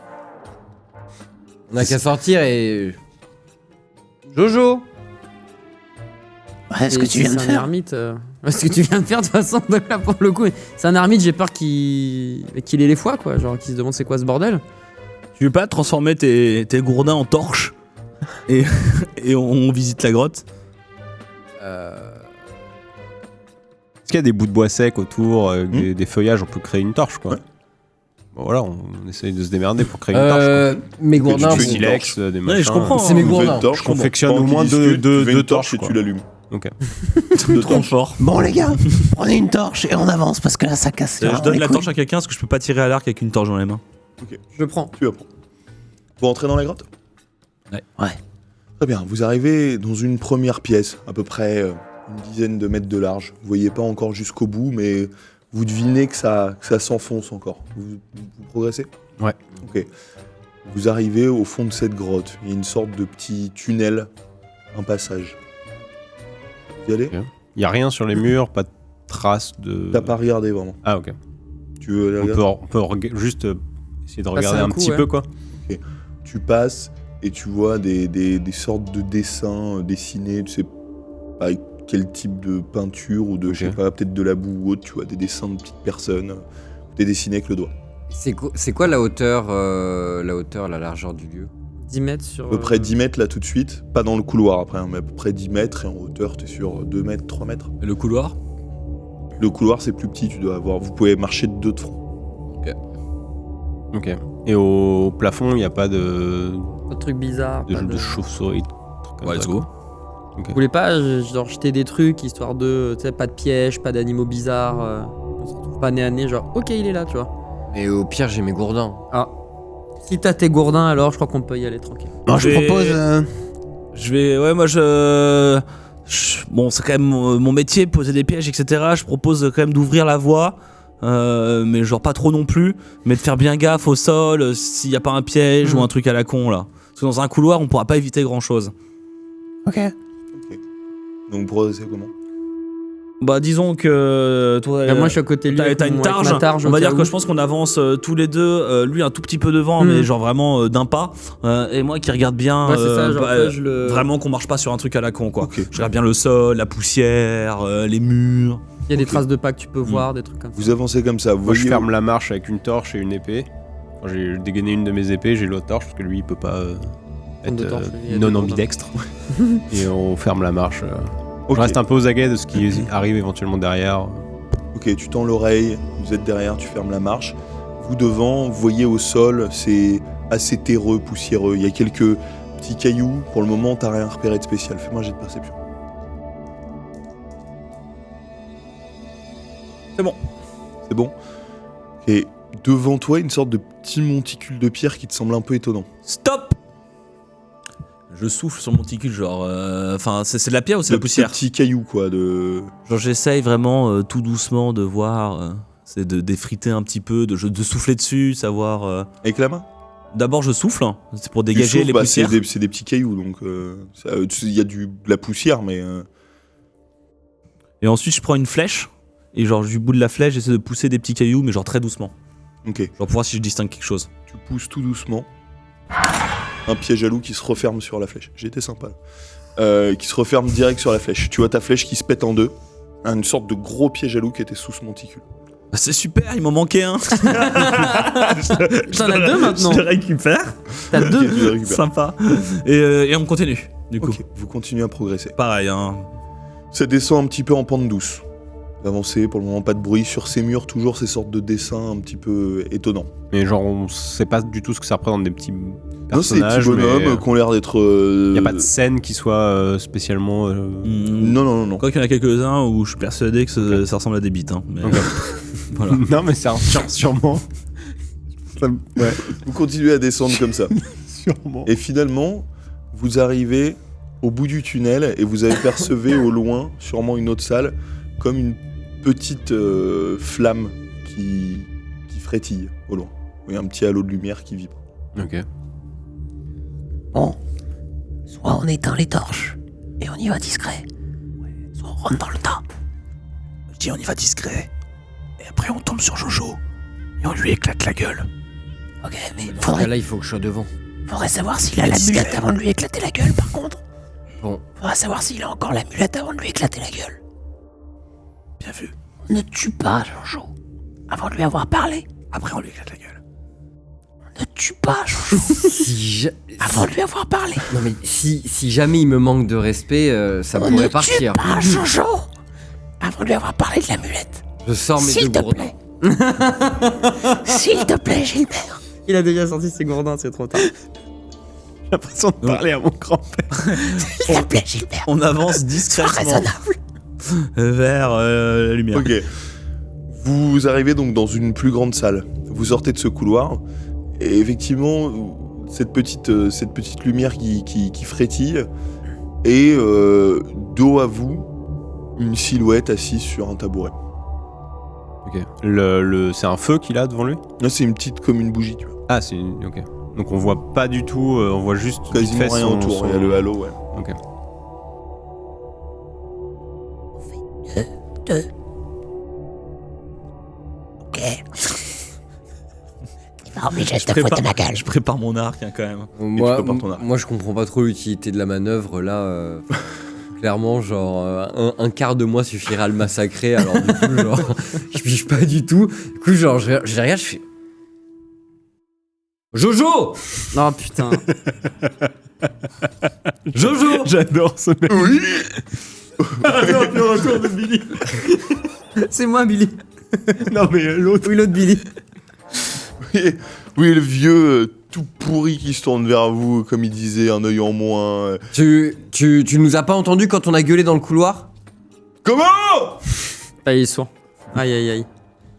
On a qu'à sortir et... Jojo.
Ouais, ce que tu viens de
C'est un
faire.
ermite. Ce que tu viens de faire de toute façon, donc là pour le coup. C'est un ermite, j'ai peur qu'il ait les foies quoi, genre qu'il se demande c'est quoi ce bordel.
Tu veux pas transformer tes gourdins en torches et on visite la grotte?
Est-ce qu'il y a des bouts de bois secs autour, des feuillages, on peut créer une torche, quoi.
Ouais.
Bon, voilà, on essaye de se démerder pour créer une torche,
Mes
Tu
gourdins,
fais
quoi.
une
Silex, des
Ouais,
machins.
je comprends.
C'est mes
Tu fais
gourdins.
une torche,
Je confectionne
pendant
au moins
qu'ils discutent, tu
deux
fais une torche et
torches,
tu l'allumes.
Ok.
de trop fort.
Bon les gars, prenez une torche et on avance parce que là ça casse.
Je donne
les
la
couilles.
torche à quelqu'un parce que je peux pas tirer à l'arc avec une torche dans les mains.
Je prends.
Tu apprends. Vous rentrez dans la grotte?
Ouais.
Ouais.
Très bien, vous arrivez dans une première pièce, à peu près une dizaine de mètres de large. Vous voyez pas encore jusqu'au bout, mais vous devinez que ça s'enfonce encore. Vous progressez?
Ouais.
Ok. Vous arrivez au fond de cette grotte. Il y a une sorte de petit tunnel, un passage. Vous y allez?
Il y a rien sur les murs, pas de traces de...
T'as pas regardé vraiment.
Ah, ok.
Tu veux aller regarder?
On peut juste essayer de
Passer
regarder
un
un
coup,
petit
ouais.
peu, quoi.
Tu passes et tu vois des sortes de dessins dessinés, tu sais pas avec quel type de peinture ou de, je sais
Ok.
pas, peut-être de la boue ou autre, tu vois, des dessins de petites personnes. T'es dessiné avec le doigt.
C'est quoi la hauteur, la largeur du lieu?
10 mètres sur.
À peu près 10 mètres là tout de suite, pas dans le couloir après, hein, mais à peu près 10 mètres et en hauteur t'es sur 2 mètres, 3 mètres.
Et le couloir?
Le couloir c'est plus petit, tu dois avoir, vous pouvez marcher de 2 de front.
Ok. Et au plafond, il n'y a pas de
Pas de trucs bizarres. pas
de chauve-souris.
Ouais, let's go.
Vous voulez pas genre jeter des trucs histoire de, tu sais, pas de pièges, pas d'animaux bizarres, on se retrouve pas nez à nez, genre ok il est là, tu vois.
Et au pire, j'ai mes gourdins.
Si t'as tes gourdins alors je crois qu'on peut y aller tranquille.
Bon, je
Mais-
propose.
Je vais. Ouais, moi bon, c'est quand même mon métier, poser des pièges, etc. Je propose quand même d'ouvrir la voie. Mais genre pas trop non plus. Mais de faire bien gaffe au sol, s'il n'y a pas un piège ou un truc à la con là. Parce que dans un couloir, on pourra pas éviter grand chose.
Ok.
Donc progressez comment?
Bah, disons que. Toi,
Moi je suis à côté de lui.
T'as une
avec
targe.
ma targe
On
au
va
cas
dire
où.
que je pense qu'on avance tous les deux. Lui un tout petit peu devant,
Hmm.
mais genre vraiment d'un pas. Et moi qui regarde bien.
Ouais, c'est ça, genre,
bah,
je le.
Vraiment qu'on marche pas sur un truc à la con quoi.
Ok.
Je regarde bien le sol, la poussière, les murs.
Il y a des
Ok.
traces de pas que tu peux voir, des trucs comme ça.
Vous avancez comme ça, vous
Moi, je
voyez
ferme la marche avec une torche et une épée. Quand j'ai dégainé une de mes épées, j'ai l'autre torche parce que lui, il peut pas
Prendre de
être
torche, il y a
non
des
ambidextre. Et on ferme la marche.
Ok.
Je reste un peu aux aguets de ce qui arrive éventuellement derrière.
Ok, tu tends l'oreille, vous êtes derrière, tu fermes la marche. Vous devant, vous voyez au sol, c'est assez terreux, poussiéreux. Il y a quelques petits cailloux. Pour le moment, t'as rien repéré de spécial. Fais-moi un jet de perception.
C'est bon.
C'est bon? Et devant toi, une sorte de petit monticule de pierre qui te semble un peu étonnant.
Stop! Je souffle sur le monticule, genre. Enfin, c'est de la pierre ou c'est de la poussière?
Petit caillou, quoi.
Genre, j'essaye vraiment tout doucement de voir. C'est de d'effriter un petit peu, de souffler dessus, savoir.
Avec la main?
D'abord, je souffle, hein, c'est pour
Tu
dégager
souffles,
les
bah,
poussières.
c'est des petits cailloux, donc il y a de la poussière, mais
Et ensuite, je prends une flèche. Et genre, du bout de la flèche, j'essaie de pousser des petits cailloux, mais genre très doucement.
ok.
Genre pour voir si je distingue quelque chose.
Tu pousses tout doucement. Un piège à loup qui se referme sur la flèche. J'ai été sympa. Qui se referme direct sur la flèche. Tu vois ta flèche qui se pète en deux. Une sorte de gros piège à loup qui était sous ce monticule.
Bah, c'est super, il m'en manquait un.
T'en as deux maintenant.
Je le récupère.
T'as
Ok,
deux.
tu le récupères.
Sympa. Et on continue, du coup.
Ok, vous continuez à progresser.
Pareil, hein.
Ça descend un petit peu en pente douce. Vous avancez, pour le moment pas de bruit. Sur ces murs, toujours ces sortes de dessins un petit peu étonnants.
Mais genre, on sait pas du tout ce que ça représente, des petits
Non, c'est des petits
personnages.
bonhommes qui ont l'air d'être...
Il n'y a pas de scène qui soit spécialement.
Non.
Quoi qu'il y en a quelques-uns où je suis persuadé que ça ressemble à des bites. Hein. Mais,
Ok.
voilà.
Non, mais c'est sûrement. Ouais,
Vous continuez à descendre comme ça.
sûrement.
Et finalement, vous arrivez au bout du tunnel et vous apercevez au loin, sûrement une autre salle, comme une petite flamme qui frétille au loin. Oui, un petit halo de lumière qui vibre.
Ok.
Bon, soit on éteint les torches et on y va discret, soit on rentre dans le tas.
Je dis on y va discret. Et après on tombe sur Jojo. Et on lui éclate la gueule.
Ok, mais
Là, il faut que je sois devant.
faudrait savoir s'il a l'amulette avant de lui éclater la gueule, par contre.
Bon.
Faudrait savoir s'il a encore l'amulette avant de lui éclater la gueule.
Bien vu.
Ne tue pas, Jojo, avant de lui avoir parlé.
Après on lui éclate la gueule.
Ne tue pas, Jojo, avant de lui avoir parlé.
Non mais si jamais il me manque de respect, ça
Ne
pourrait
tue
partir.
pas, Jojo, avant de lui avoir parlé de l'amulette.
Je sors mes deux
S'il te
gourdins.
plaît. S'il te plaît, Gilbert.
Il a déjà sorti ses gourdins, c'est trop tard.
J'ai l'impression de parler à mon grand-père.
S'il te plaît, Gilbert.
On avance
Sois
discrètement
raisonnable.
vers la lumière.
Ok. Vous arrivez donc dans une plus grande salle. Vous sortez de ce couloir et effectivement, cette petite lumière qui frétille et dos à vous, une silhouette assise sur un tabouret.
Ok. C'est un feu qu'il a devant lui?
Là, c'est une petite comme une bougie, tu vois.
Ah, c'est une. Ok. Donc on voit pas du tout, on voit juste vite
Quasiment
fait
rien
son-
autour.
son-
Il y a le halo, ouais.
Ok.
Deux. Ok. T'es pas obligé de te foutre de ma gueule.
Je prépare mon arc hein, quand même.
Moi,
prépares ton arc.
moi, je comprends pas trop l'utilité de la manœuvre là. Clairement, genre, un quart de moi suffirait à le massacrer. Alors du coup, genre, je pige pas du tout. Du coup, genre, je regarde, je fais. Jojo!
Non, putain.
Jojo!
J'adore ce mec.
Oui.
C'est moi, Billy.
Non, mais l'autre.
Oui, l'autre Billy.
Oui, le vieux tout pourri qui se tourne vers vous, comme il disait, un œil en moins.
Tu nous as pas entendu quand on a gueulé dans le couloir?
Comment?
Ah, il est sourd. Aïe, aïe, aïe.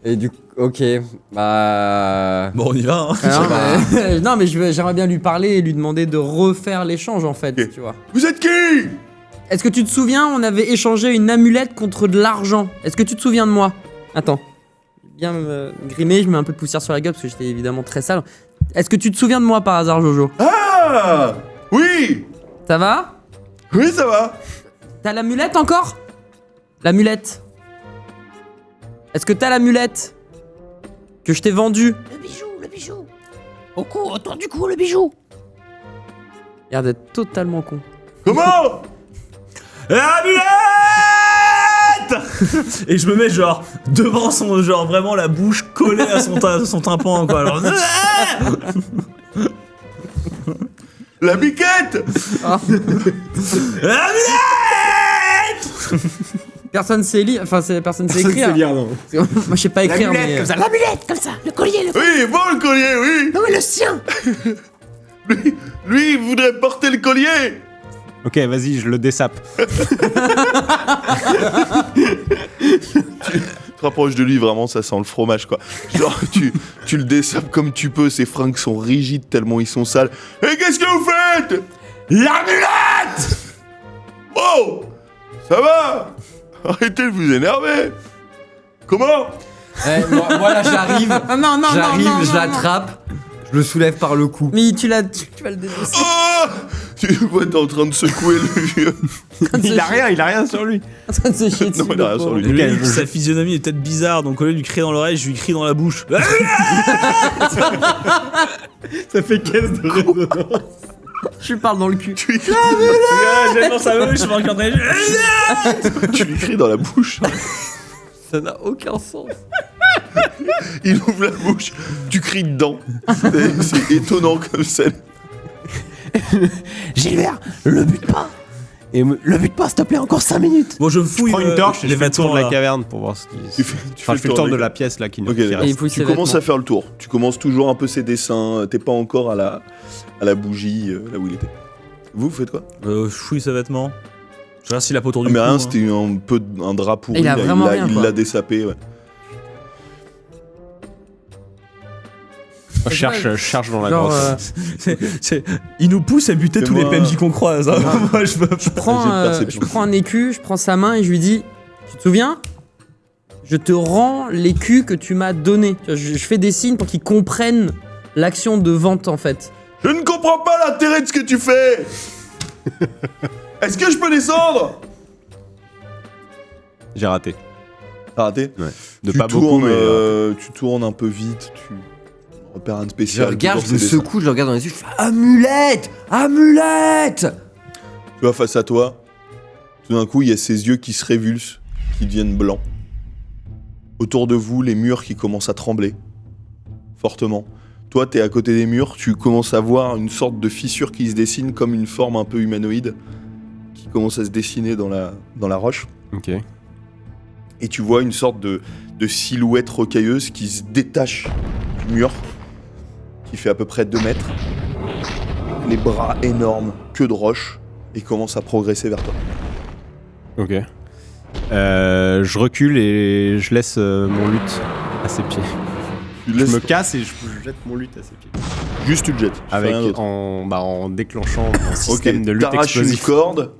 Et du coup, ok, bah.
Bon, on y va. Hein.
Alors, non, mais j'aimerais bien lui parler et lui demander de refaire l'échange, en fait,
Ok.
tu vois.
Vous êtes qui?
Est-ce que tu te souviens, on avait échangé une amulette contre de l'argent. Est-ce que tu te souviens de moi? Attends. Bien grimé, je mets un peu de poussière sur la gueule parce que j'étais évidemment très sale. Est-ce que tu te souviens de moi par hasard, Jojo?
Ah! Oui!
Ça va?
Oui, ça va.
T'as l'amulette encore? L'amulette. Est-ce que t'as l'amulette que je t'ai vendue?
Le bijou. Au cou, autour du cou, le bijou.
Il a l'air d'être totalement con.
Comment?
L'amulette. Et je me mets genre devant son genre vraiment la bouche collée à son tympan quoi. Alors,
La biquette!
l'amulette.
Personne sait lire, enfin personne sait écrire.
non.
Moi je sais pas écrire mais...
L'amulette, comme ça. Le collier, le...
Oui, bon le collier, oui!
Non, mais le sien.
Lui, il voudrait porter le collier!
Ok, vas-y, je le dessape.
Tu te rapproches de lui, vraiment, ça sent le fromage, quoi. Genre, tu le dessapes comme tu peux, ses fringues sont rigides tellement ils sont sales. Et qu'est-ce que vous faites?
L'amulette.
Oh, ça va? Arrêtez de vous énerver. Comment?
Moi là j'arrive,
non,
je l'attrape, je le soulève par le cou.
Mais tu vas le dénoncer.
Oh, tu vois, t'es en train de secouer le vieux.
Il a rien sur lui.
En train de se chier dessus.
Non, il a rien
le
sur
pauvre.
lui.
Lui, sa physionomie est peut-être bizarre, donc au lieu de lui crier dans l'oreille, je lui crie dans la bouche.
Ça fait caisse de résonance.
Je lui parle dans le cul.
Tu lui cries,
J'ai dans sa bouche, je m'en train de...
tu lui cries dans la bouche.
Ça n'a aucun sens.
Il ouvre la bouche, tu cries dedans. C'est étonnant comme scène.
Gilbert, le bute pas. Et le bute pas, s'il te plaît, encore 5 minutes.
Bon, je fouille
Prends une torche et
les
je fais le tour
vêtements
de la
là.
caverne pour voir ce qui.
Tu fais
Enfin, je fais le tour de
avec-
la pièce là qui nous
Ok,
qui
d'accord.
Et il
reste.
fouille
Tu
ses
commences
vêtements.
à faire le tour. Tu commences toujours un peu ses dessins. T'es pas encore à la bougie, là où il était. Vous faites quoi?
Je fouille ses vêtements. Je regarde s'il a pas autour
Ah,
du
mais
cou.
rien,
hein.
c'était un peu un drap pourri.
Il a
là,
vraiment rien,
il
quoi.
l'a dessapé, ouais.
Je cherche dans la
Genre,
grotte.
Il nous pousse à buter tous les
Fais-moi-
PNJ qu'on croise. Hein. Moi, je veux pas.
je prends un écu, je prends sa main et je lui dis, tu te souviens? Je te rends l'écu que tu m'as donné. Tu vois, je fais des signes pour qu'ils comprennent l'action de vente en fait.
Je ne comprends pas l'intérêt de ce que tu fais. Est-ce que je peux descendre?
J'ai raté.
T'as raté?
De
Tu
pas
tournes,
beaucoup, mais.
tu tournes un peu vite, tu repères un
Je
spécial.
regarde,
toujours
je le
ses dessins.
secoue, je le regarde dans les yeux, je fais amulette, amulette.
Tu vois, face à toi, tout d'un coup, il y a ses yeux qui se révulsent, qui deviennent blancs. Autour de vous, les murs qui commencent à trembler fortement. Toi, t'es à côté des murs, tu commences à voir une sorte de fissure qui se dessine comme une forme un peu humanoïde qui commence à se dessiner dans la roche.
Ok.
Et tu vois une sorte de silhouette rocailleuse qui se détache du mur, qui fait à peu près 2 mètres. Les bras énormes, queue de roche, et commence à progresser vers toi.
Ok. Je recule et je laisse mon luth à ses pieds.
Tu
Je
laisses-
me casse et je jette mon luth à ses pieds.
Juste tu le jettes. tu fais
Avec
rien d'autre.
en déclenchant un
Ok,
système de lutte
t'arraches une
explosif.
corde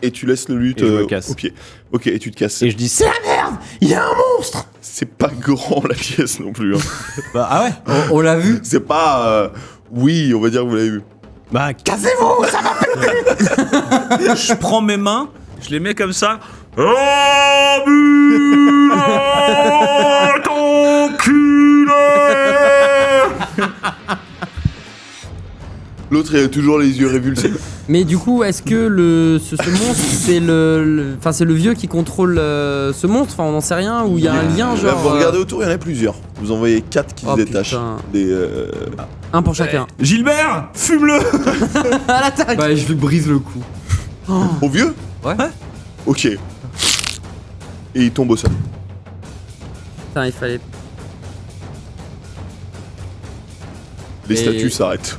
et tu laisses le luth
Et je me casse.
au pied. Ok, et tu te casses.
Et je dis c'est la merde.
Il y a un monstre.
C'est pas grand la pièce non plus. Hein.
Bah ah ouais.
On l'a vu.
C'est pas. Oui, on va dire que vous l'avez vu.
Bah
Cassez-vous, ça va.
Je prends mes mains, je les mets comme ça.
L'autre il a toujours les yeux révulsés.
Mais du coup, est-ce que ce monstre, c'est enfin, c'est le vieux qui contrôle ce monstre? Enfin, on n'en sait rien. Ou il y a un lien,
Là,
genre.
vous regardez autour, il y en a plusieurs. Vous en voyez 4 qui
Oh,
se détachent.
putain.
Des,
Un pour chacun.
Gilbert, fume-le.
À l'attaque.
Bah je lui brise le cou.
Au vieux?
Ouais.
Ok. Et il tombe au sol.
Putain, il fallait.
Les
Et-
statues s'arrêtent.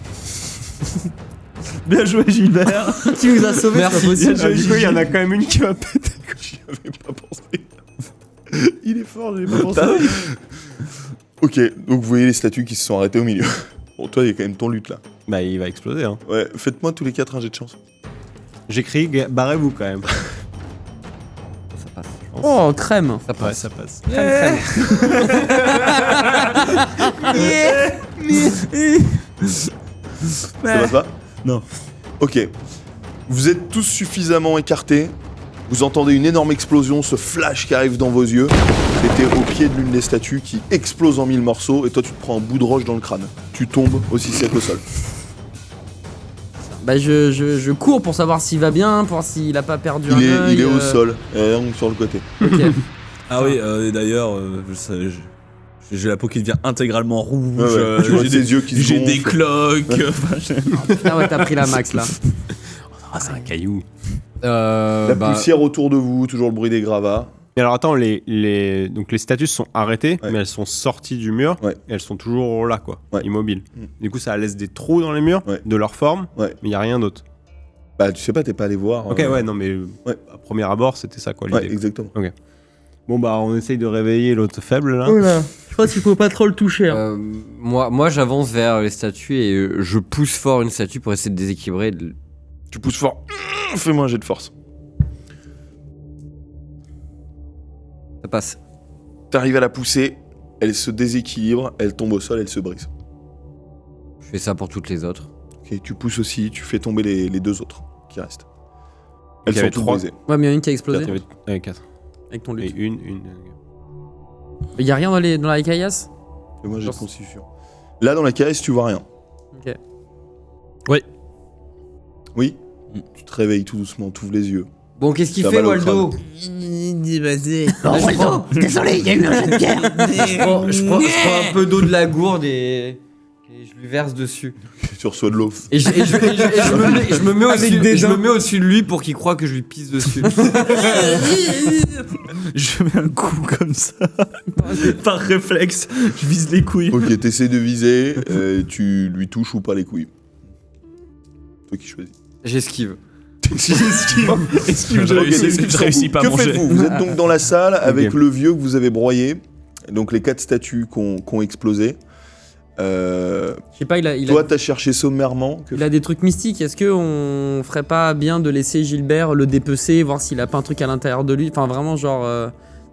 Bien joué, Gilbert.
Tu nous as sauvés,
Merci.
c'est pas possible.
Bien joué,
du coup il y en a
Gigi.
quand même une qui va péter.
J'y avais pas pensé. Il est fort, j'avais pas pensé. Ok, donc vous voyez les statues qui se sont arrêtées au milieu. Bon, toi, il y a quand même ton lutte là.
Bah il va exploser hein.
Ouais, faites-moi tous les 4 un jet de chance.
J'écris barrez-vous quand même.
Ça passe.
Oh, crème.
Ça passe.
Ouais ça passe.
Crème,
Ça passe pas?
Non.
Ok. Vous êtes tous suffisamment écartés. Vous entendez une énorme explosion, ce flash qui arrive dans vos yeux. C'était au pied de l'une des statues qui explose en 1000 morceaux et toi tu te prends un bout de roche dans le crâne. Tu tombes aussi sec au sol.
Bah, je cours pour savoir s'il va bien, pour voir s'il a pas perdu un œil.
Il est au sol, sur le côté.
Ok.
Ah oui, et d'ailleurs, j'ai la peau qui devient intégralement rouge.
Ouais, ouais. Tu vois
j'ai
ses yeux qui se
j'ai des
gonflent.
cloques. Enfin,
Ah ouais, t'as pris la max là.
Ah c'est un caillou.
La
Bah,
poussière autour de vous, toujours le bruit des gravats.
Et alors attends, donc les statues sont arrêtées,
Ouais.
mais elles sont sorties du mur,
Ouais.
et elles sont toujours là, quoi,
Ouais.
immobiles.
Mm.
Du coup, ça laisse des trous dans les murs,
Ouais.
de leur forme,
Ouais.
mais il y a rien d'autre.
Bah tu sais pas, t'es pas allé voir.
Ok, ouais, non, mais
Ouais.
à premier abord, c'était ça, quoi,
Ouais,
l'idée.
exactement.
Bon, bah, on essaye de réveiller l'autre faible, là.
Oula. Je pense qu'il faut pas trop le toucher. Hein.
moi j'avance vers les statues et je pousse fort une statue pour essayer de déséquilibrer.
Tu pousses fort. Fais-moi un jet de force.
Ça passe.
T'arrives à la pousser, elle se déséquilibre, elle tombe au sol, elle se brise.
Je fais ça pour toutes les autres.
Ok, tu pousses aussi, tu fais tomber les deux autres qui restent.
Il
Elles
y avait
sont toutes
trois.
brisées.
Ouais, mais il y en a une qui a explosé
4.
avec ton
Et
lutte.
une.
Il y a rien dans la caillasse?
Fais-moi un jet de
Genre-
constitution. Là, dans la caisse, tu vois rien.
Ok.
Oui.
Oui. Tu te réveilles tout doucement, tu ouvres les yeux.
Bon, qu'est-ce qu'il
T'as
fait,
mal au
Waldo?
Vas-y.
Bon, Waldo, désolé, il y a eu un jet de pierre.
Je prends un peu d'eau de la gourde et je lui verse dessus.
Tu reçois de l'eau.
Et je me mets au-dessus de lui pour qu'il croie que je lui pisse dessus.
Je mets un coup comme ça. Par réflexe, je vise les couilles.
Ok, t'essaies de viser, tu lui touches ou pas les couilles. Toi qui choisis.
J'esquive.
Esquive, je réussis pas à
Que
manger.
faites-vous? Vous êtes donc dans la salle avec
Ok.
le vieux que vous avez broyé, donc les 4 statues qui ont explosé.
Je sais pas,
Toi, t'as cherché sommairement.
il a des trucs mystiques. Est-ce qu'on ferait pas bien de laisser Gilbert le dépecer, voir s'il a pas un truc à l'intérieur de lui? Enfin, vraiment, genre,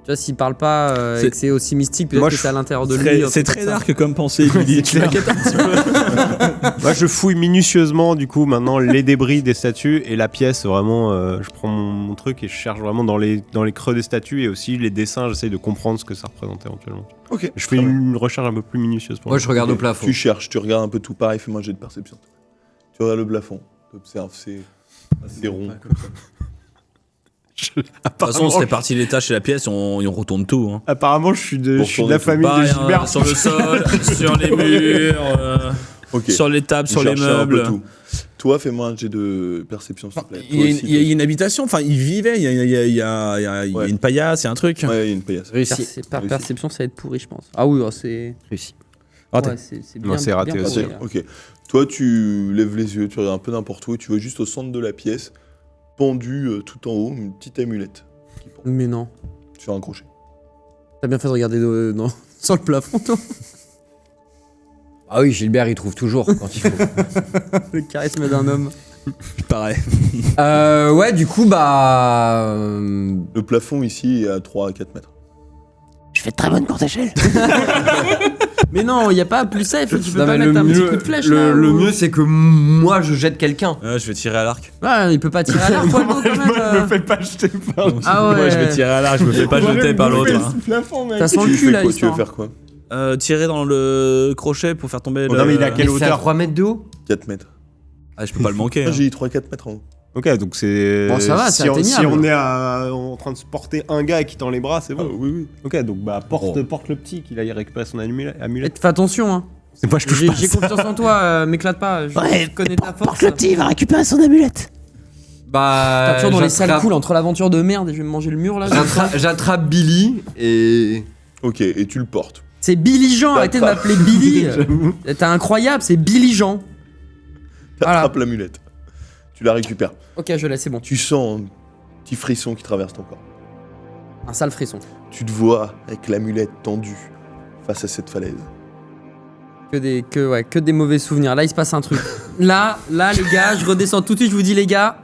tu vois, s'il parle pas et
C'est-
que c'est aussi mystique, peut-être
Moi,
que
je-
c'est à l'intérieur de lui.
Très-
un
C'est
truc
très
comme ça.
dark comme pensée, Billy. Tu m'inquiètes un petit peu.
Moi, je fouille minutieusement, du coup, maintenant, les débris des statues et la pièce, vraiment, je prends mon truc et je cherche vraiment dans les creux des statues et aussi les dessins, j'essaye de comprendre ce que ça représente éventuellement.
Ok.
Je fais une recherche un peu plus minutieuse pour
Moi,
le
je regarde
Ok.
au plafond.
Tu cherches, tu regardes un peu tout pareil, fais-moi un jet de perception. Tu regardes le plafond, tu observes, c'est assez rond. Comme ça.
De toute façon, on se répartit les tâches et la pièce, on retourne tout. Hein.
Apparemment, je suis de
Pour
la
tourner
famille de
Pareil, hein,
Gilbert.
sur le sol, sur les murs,
Ok.
sur les tables,
Tu
sur les
cherches un peu
meubles.
tout. Toi, fais-moi un jet de perception, s'il te plaît.
Il
Toi
y, a,
aussi,
il y a une habitation, enfin il vivait, il y a
Ouais.
une paillasse, il y a un truc.
Ouais, il y a une paillasse.
Par
Réussi.
perception, ça va être pourri, je pense. Ah oui, c'est.
Réussi.
Raté.
Ouais, c'est
Non, c'est raté
bien
aussi.
pourri, là.
Ok. Toi, tu lèves les yeux, tu regardes un peu n'importe où et tu vois juste au centre de la pièce, pendu tout en haut, une petite amulette qui pend
Mais non.
sur un crochet.
T'as bien fait de regarder sur le plafond, toi.
Ah oui, Gilbert, il trouve toujours quand il faut.
Le charisme d'un homme.
Pareil.
Ouais, du coup, bah.
Le plafond ici est à 3 à 4 mètres.
Je fais de très bonne courte échelle.
Mais non, y a pas plus safe. Tu peux
non,
pas
mais
mettre un petit coup de flèche là.
le
ou-
mieux, c'est que moi, je jette quelqu'un.
Je vais tirer à l'arc.
Ouais, il peut pas tirer à l'arc, Waldo, quand même.
Je me fais pas jeter par le
Ah ouais.
Moi je vais tirer à l'arc, je me fais pas jeter par l'autre. hein.
plafond, mec.
Ça sent le
Tu
cul
fais
là,
quoi? Tu veux
l'histoire.
faire quoi?
Tirer dans le crochet pour faire tomber
Oh,
le...
non, mais il a quelle
Mais c'est à
hauteur
3 mètres de haut?
4 mètres.
Ah, je peux pas le manquer.
Moi,
hein.
j'ai dit 3-4 mètres en haut.
Ok, donc c'est.
Bon, ça va, c'est
si on, si
atteignable.
on est en train de se porter un gars qui tend les bras, c'est
Ah,
bon.
oui, oui.
Ok, donc bah porte
Oh.
le petit, qu'il aille récupérer son amulette.
Fais attention, hein.
C'est moi, je touche
J'ai
pas.
j'ai confiance en toi, m'éclate pas. Je
Ouais,
connais ta force.
Porte le petit, il va récupérer son amulette.
Bah.
T'as toujours dans les salles
j'attrape-
cool entre l'aventure de merde et je vais me manger le mur là.
J'attrape Billy et.
Ok, et tu le portes.
C'est Billy Jean, arrêtez de m'appeler Billy. T'es incroyable, c'est Billy Jean. Voilà.
T'attrapes l'amulette. Tu la récupères.
Ok, je laisse, c'est bon.
Tu sens un petit frisson qui traverse ton corps.
Un sale frisson.
Tu te vois avec l'amulette tendue face à cette falaise.
Que des mauvais souvenirs. Là, il se passe un truc. Là, les gars, je redescends tout de suite. Je vous dis, les gars,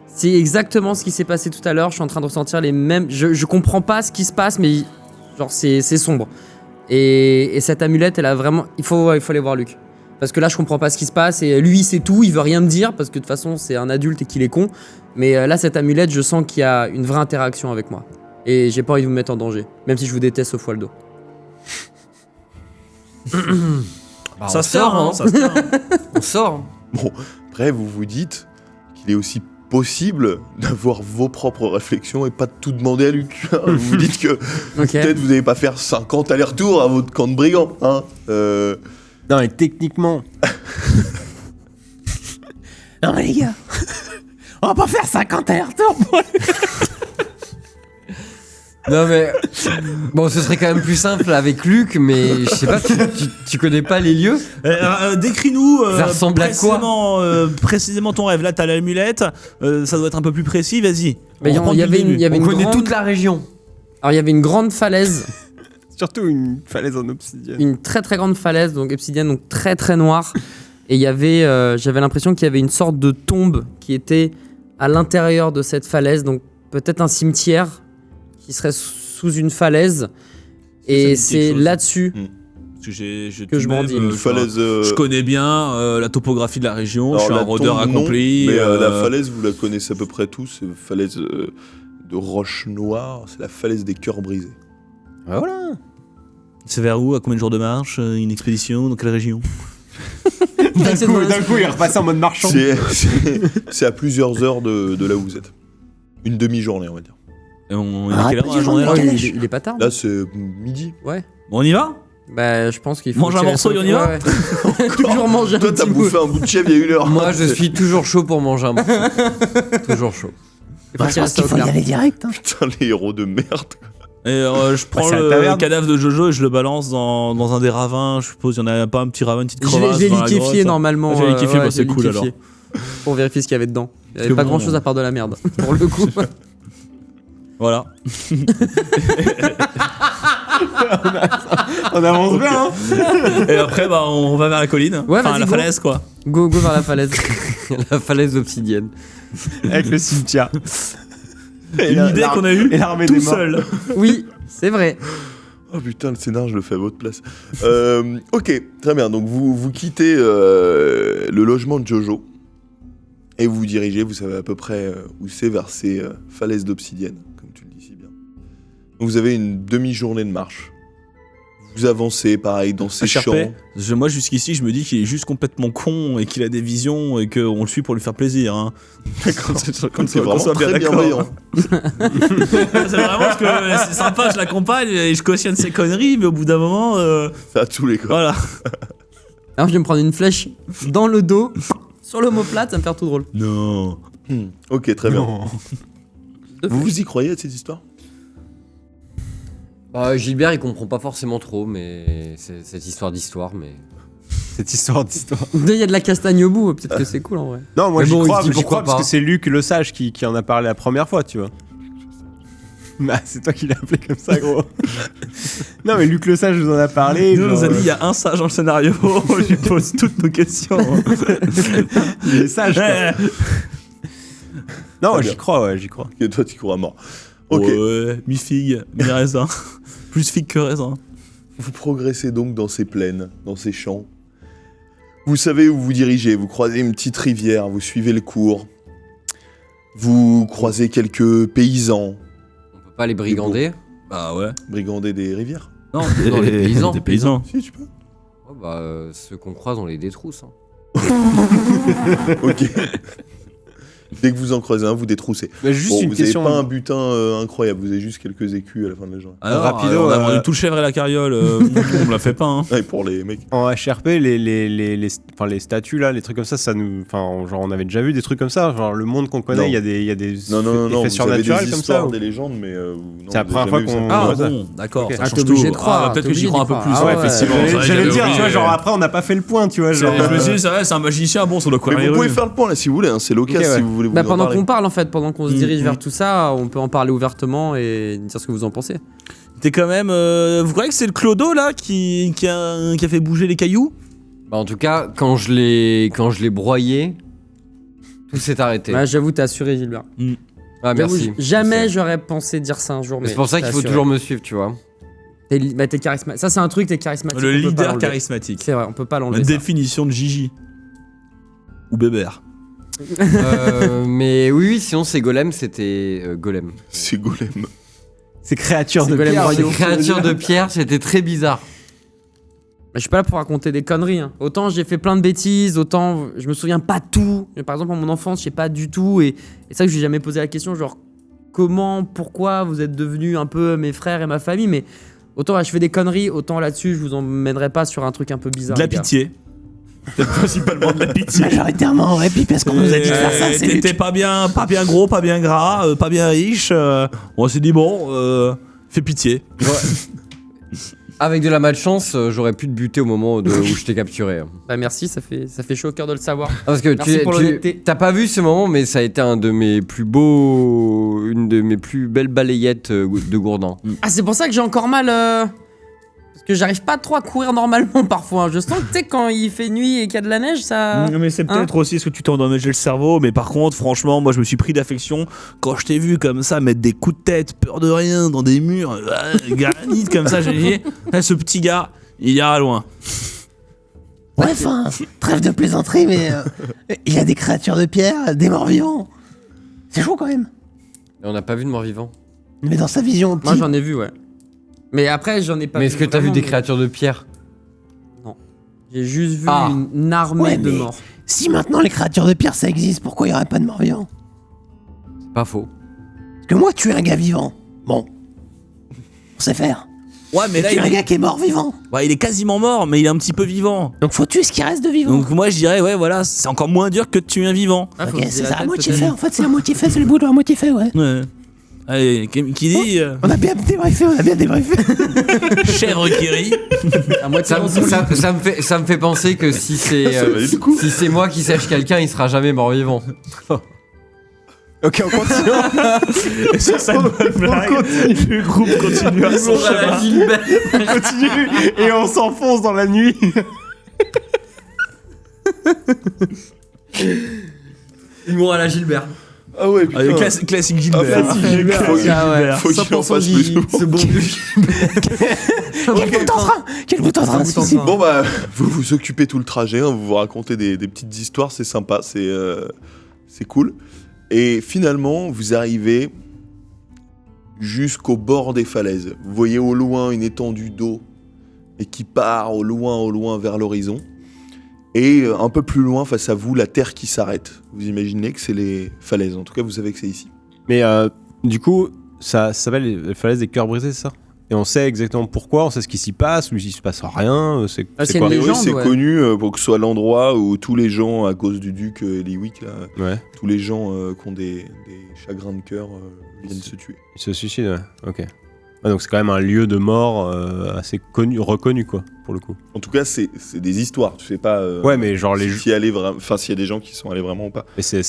c'est exactement ce qui s'est passé tout à l'heure. Je suis en train de ressentir les mêmes. Je comprends pas ce qui se passe, mais genre, c'est sombre. Et cette amulette, elle a vraiment. Il faut aller voir Luc. Parce que là, je comprends pas ce qui se passe. Et lui, c'est tout. Il veut rien me dire. Parce que de toute façon, c'est un adulte et qu'il est con. Mais là, cette amulette, je sens qu'il y a une vraie interaction avec moi. Et j'ai pas envie de vous mettre en danger. Même si je vous déteste sauf Waldo.
Bah,
Ça
on
se sort, hein, ça se sort.
On sort.
Bon, après, vous vous dites qu'il est aussi possible d'avoir vos propres réflexions et pas de tout demander à Luc. Vous vous dites que
Ok.
peut-être vous n'allez pas faire 50 allers-retours à votre camp de brigands. Hein.
Non, mais techniquement.
Non mais les gars, on va pas faire 50 allers-retours pour...
Non, mais. Bon, ce serait quand même plus simple avec Luc, mais je sais pas, tu connais pas les lieux?
Décris-nous
Ça ressemble à quoi
précisément ton rêve. Là, t'as l'amulette, ça doit être un peu plus précis, vas-y.
Mais
On reprend
il y
depuis
avait
le début.
une
On connaît
grande-
toute la région.
Alors il y avait une grande falaise,
Surtout une falaise en obsidienne.
une très très grande falaise, donc obsidienne, donc très très noire. Et j'avais l'impression qu'il y avait une sorte de tombe qui était à l'intérieur de cette falaise, donc peut-être un cimetière qui serait sous une falaise.
Ça me
Et
dit
c'est
quelque chose.
là-dessus.
Parce que j'ai
Que je m'en dis.
Une falaise.
Je connais bien la topographie de la région,
alors,
je suis un
la
rôdeur
tombe, non,
accompli.
mais la falaise, vous la connaissez à peu près tous. C'est une falaise de roche noire. C'est la falaise des cœurs brisés.
Voilà.
C'est vers où? À combien de jours de marche? Une expédition? Dans quelle région?
D'un coup, il est repassé en mode marchand.
C'est à plusieurs heures de là où vous êtes. Une demi-journée, on va dire.
Et on est à quelle heure dans la journée là?
Il est pas tard.
Là, c'est midi.
Ouais.
Bon, on y va?
Bah, je pense qu'il faut.
Mange un morceau et on y va.
Ouais. Toujours manger un
Toi, t'as
petit bout.
bouffé un bout de chèvre il y a 1 heure.
Moi, je suis toujours chaud pour manger un morceau. Toujours chaud.
Il faut
Je
qu'il
pense
reste
qu'il
au
faut y
clair.
aller direct. Hein.
Putain, les héros de merde.
Et je prends
c'est à la
le
taverne.
cadavre de Jojo et je le balance dans un des ravins. Je suppose il y en a pas un petit ravin, une petite
Je
crevasse.
l'ai
dans la
liquéfié
grotte.
normalement.
Ah, j'ai liquéfié, bah,
ouais,
c'est
j'ai
cool,
liquéfié. Pour vérifier ce qu'il y avait dedans. Il n'y avait
que
pas
bon.
grand chose à part de la merde, pour le coup.
Voilà.
On avance bien, hein.
Et après, bah, on va vers la colline.
Ouais,
Enfin,
vas-y,
la
go.
falaise, quoi.
Go vers la falaise.
La falaise obsidienne.
Avec le cimetière. Et
Une idée qu'on a eue
et l'armée
tout
des morts.
seul.
Oui, c'est vrai.
Oh putain, le scénar, je le fais à votre place. Ok, très bien. Donc vous quittez le logement de Jojo et vous vous dirigez, vous savez à peu près où c'est, vers ces falaises d'obsidienne, comme tu le dis si bien. Donc vous avez une demi-journée de marche. Vous avancez, pareil, dans ces champs.
Sherpay, moi jusqu'ici, je me dis qu'il est juste complètement con et qu'il a des visions et qu'on le suit pour lui faire plaisir. Hein. Qu'on
C'est
qu'on
vraiment
soit bien
très
d'accord.
bienveillant.
C'est vraiment parce que c'est sympa, je l'accompagne et je cautionne ses conneries, mais au bout d'un moment,
Ça a tous les cas.
voilà.
Alors je vais me prendre une flèche dans le dos, sur l'omoplate, ça va me faire tout drôle.
Non.
Ok, très bien.
Non.
Vous vous y croyez à cette histoire?
Gilbert, il comprend pas forcément trop, mais c'est cette histoire d'histoire, mais.
Cette histoire d'histoire.
Il y a de la castagne au bout, peut-être que c'est cool en vrai.
Non, moi
Mais
j'y
bon,
crois,
il se dit
j'y crois
pourquoi
parce que
pas.
c'est Luc le sage qui en a parlé la première fois, tu vois. Bah, c'est toi qui l'as appelé comme ça, gros. Non, mais Luc le sage nous en a parlé.
Nous, on nous
genre,
a dit il y a un sage dans le scénario, je lui pose toutes nos questions.
il est sage, quoi.
Ouais.
Non,
Très
j'y
bien.
crois, ouais, j'y crois.
Et toi, tu cours à mort. Ok.
Ouais, mi-figue, mi-raisin. Plus figue que raisin.
Vous progressez donc dans ces plaines, dans ces champs. Vous savez où vous dirigez, vous croisez une petite rivière, vous suivez le cours. Vous croisez quelques paysans,
On peut pas les brigander.
Bah ouais.
brigander des rivières.
Non,
Non, les paysans.
Des paysans.
Si, tu peux.
Ceux qu'on croise, on les détrousse. Hein.
Ok. Dès que vous en croisez un, vous détroussez.
Mais juste
Bon,
une
vous
question.
n'avez pas un butin incroyable, vous avez juste quelques écus à la fin de la journée.
Alors,
Rapido,
on a
euh,
vendu tout le chèvre et la carriole, on me la fait pas, hein.
Ouais, pour les mecs.
En HRP, les statues là, les trucs comme ça nous. Enfin, genre, on avait déjà vu des trucs comme ça. Genre, le monde qu'on connaît,
Non.
il y a des
Non, non, non,
effets
vous avez
surnaturels
des
comme
histoires,
ça.
des légendes, mais non,
C'est la
vous avez
première
jamais
fois
vu
qu'on-
ça.
Ah
ouais,
bon, d'accord.
Ah,
ça
t'es
change
obligé
tout.
de croire,
Ah, peut-être
t'es
que j'y
obligé
crois un peu
d'y
plus.
croire.
Ah
Ah
ouais,
ouais,
effectivement.
j'avais
J'allais
oublié.
dire, tu vois, genre après, on n'a pas fait le point, tu vois. Genre,
Je me suis dit, c'est vrai, c'est un magicien, bon, ça doit courir
Mais
les
vous pouvez
rues.
faire le point là si vous voulez, hein, c'est l'occasion
Ok, ouais.
si vous voulez vous
Bah,
en
pendant
parler.
qu'on parle en fait, pendant qu'on se dirige
Mm.
vers tout ça, on peut en parler ouvertement et dire ce que vous en pensez.
T'es quand même. Vous croyez que c'est le Clodo là qui a fait bouger les cailloux?
Bah, en tout cas, quand je l'ai broyé, tout s'est arrêté.
Ouais, j'avoue, t'es assuré, Gilbert.
Ah,
J'avoue,
merci.
jamais j'aurais pensé dire ça un jour.
Mais
Mais
c'est pour ça
t'es
qu'il faut
assuré.
toujours me suivre, tu vois.
T'es charismatique. Ça, c'est un truc, t'es charismatique.
Le
on peut pas
leader
l'enlever.
charismatique.
C'est vrai, on peut pas
La
l'enlever. ça.
définition de Gigi. Ou Bébert.
Mais oui, sinon c'est Golem, c'était Golem.
C'est Golem.
ces créatures
C'est
de
Golem
pierre.
Royaux.
Ces créatures de pierre, c'était très bizarre.
Mais je suis pas là pour raconter des conneries. Hein. Autant j'ai fait plein de bêtises, autant je me souviens pas de tout. Par exemple, en mon enfance, je sais pas du tout. Et c'est ça que je lui ai jamais posé la question, genre comment, pourquoi vous êtes devenus un peu mes frères et ma famille. Mais autant là, je fais des conneries, autant là-dessus, je vous emmènerai pas sur un truc un peu bizarre.
De la
les gars.
pitié. Peut-être principalement de la pitié.
Majoritairement, ouais, puis parce qu'on nous a dit de faire ça, c'est
T'étais
Luc.
pas bien gros, pas bien gras, pas bien riche. On s'est dit, bon, fais pitié.
Avec de la malchance, j'aurais pu te buter au moment où je t'ai capturé.
Bah merci, ça fait chaud au cœur de le savoir.
Ah, parce que
Merci pour l'honnêteté.
t'as pas vu ce moment, mais ça a été une de mes plus belles balayettes de Gourdin.
Ah, c'est pour ça que j'ai encore mal. Parce Parce que j'arrive pas trop à courir normalement parfois. Hein. Je sens que tu sais, quand il fait nuit et qu'il y a de la neige, ça.
Mais c'est peut-être aussi ce que tu t'es endommagé le cerveau, mais par contre, franchement, moi je me suis pris d'affection quand je t'ai vu comme ça mettre des coups de tête, peur de rien, dans des murs, granit comme ça, j'ai dit, ce petit gars, il ira loin.
Ouais, enfin, trêve de plaisanterie, mais il y a des créatures de pierre, des morts vivants. C'est chaud quand même.
Et on n'a pas vu de mort-vivant.
Mais dans sa vision,
Moi j'en ai vu, ouais. Mais après, j'en ai pas
Mais
vu.
est-ce que t'as vu
vraiment,
des
mais-
créatures de pierre?
J'ai juste vu
Ah.
une armée
Ouais,
de
mais-
morts.
si maintenant les créatures de pierre ça existe, pourquoi il y aurait pas de morts vivants?
Pas faux.
Parce que moi, tuer un gars vivant, bon, on sait faire.
Ouais, mais là,
Tuer un gars qui est mort vivant,
il est quasiment mort, mais il est un petit peu vivant.
donc faut tuer ce qui reste de vivant.
Donc moi je dirais, ouais, voilà, c'est encore moins dur que de tuer un vivant.
Ah, faut
Ok,
viser
c'est
la
ça, à
tête,
moitié
peut-être.
fait. En fait, c'est à moitié fait, c'est le boulot à moitié fait, ouais.
Ouais. Allez, qui dit
On a bien débriefé,
chèvre qui rit.
À moitié
Ça,
dans son lit.
ça me fait penser que si c'est
Ça valait le coup.
si c'est moi qui sèche quelqu'un, il sera jamais mort-vivant.
Ok, on continue.
Et sur cette bonne blague, le groupe continue à son chemin.
On continue et on s'enfonce dans la nuit.
Humour à la Gilbert.
Ah ouais, putain.
Allez, classique Gilbert.
classique Gilbert.
Classique
Ah ouais.
Gilbert.
Faut qu'il en fasse
Guy,
plus souvent.
ce bon
Quel bout en train Quel bout en train si, si.
Bon bah, vous vous occupez tout le trajet, hein, vous vous racontez des petites histoires, c'est sympa, c'est cool. Et finalement, vous arrivez jusqu'au bord des falaises. Vous voyez au loin une étendue d'eau et qui part au loin vers l'horizon. Et un peu plus loin, face à vous, la terre qui s'arrête. Vous imaginez que c'est les falaises. En tout cas, vous savez que c'est ici.
Mais du coup, ça s'appelle les falaises des cœurs brisés, c'est ça? Et on sait exactement pourquoi, on sait ce qui s'y passe, ou s'il se passe rien, c'est
Ah, c'est
quoi?
une
Mais oui,
légende,
c'est
ouais.
connu pour que ce soit l'endroit où tous les gens, à cause du duc Eliwick, là,
Ouais,
tous les gens qui ont des chagrins de cœur viennent se tuer.
ils se suicident, ouais, ok. Ah, donc c'est quand même un lieu de mort assez reconnu, quoi, pour le coup.
En tout cas, c'est des histoires. Tu sais pas.
Ouais, mais genre les
s'il y a des gens qui sont allés vraiment ou pas.
Mais c'est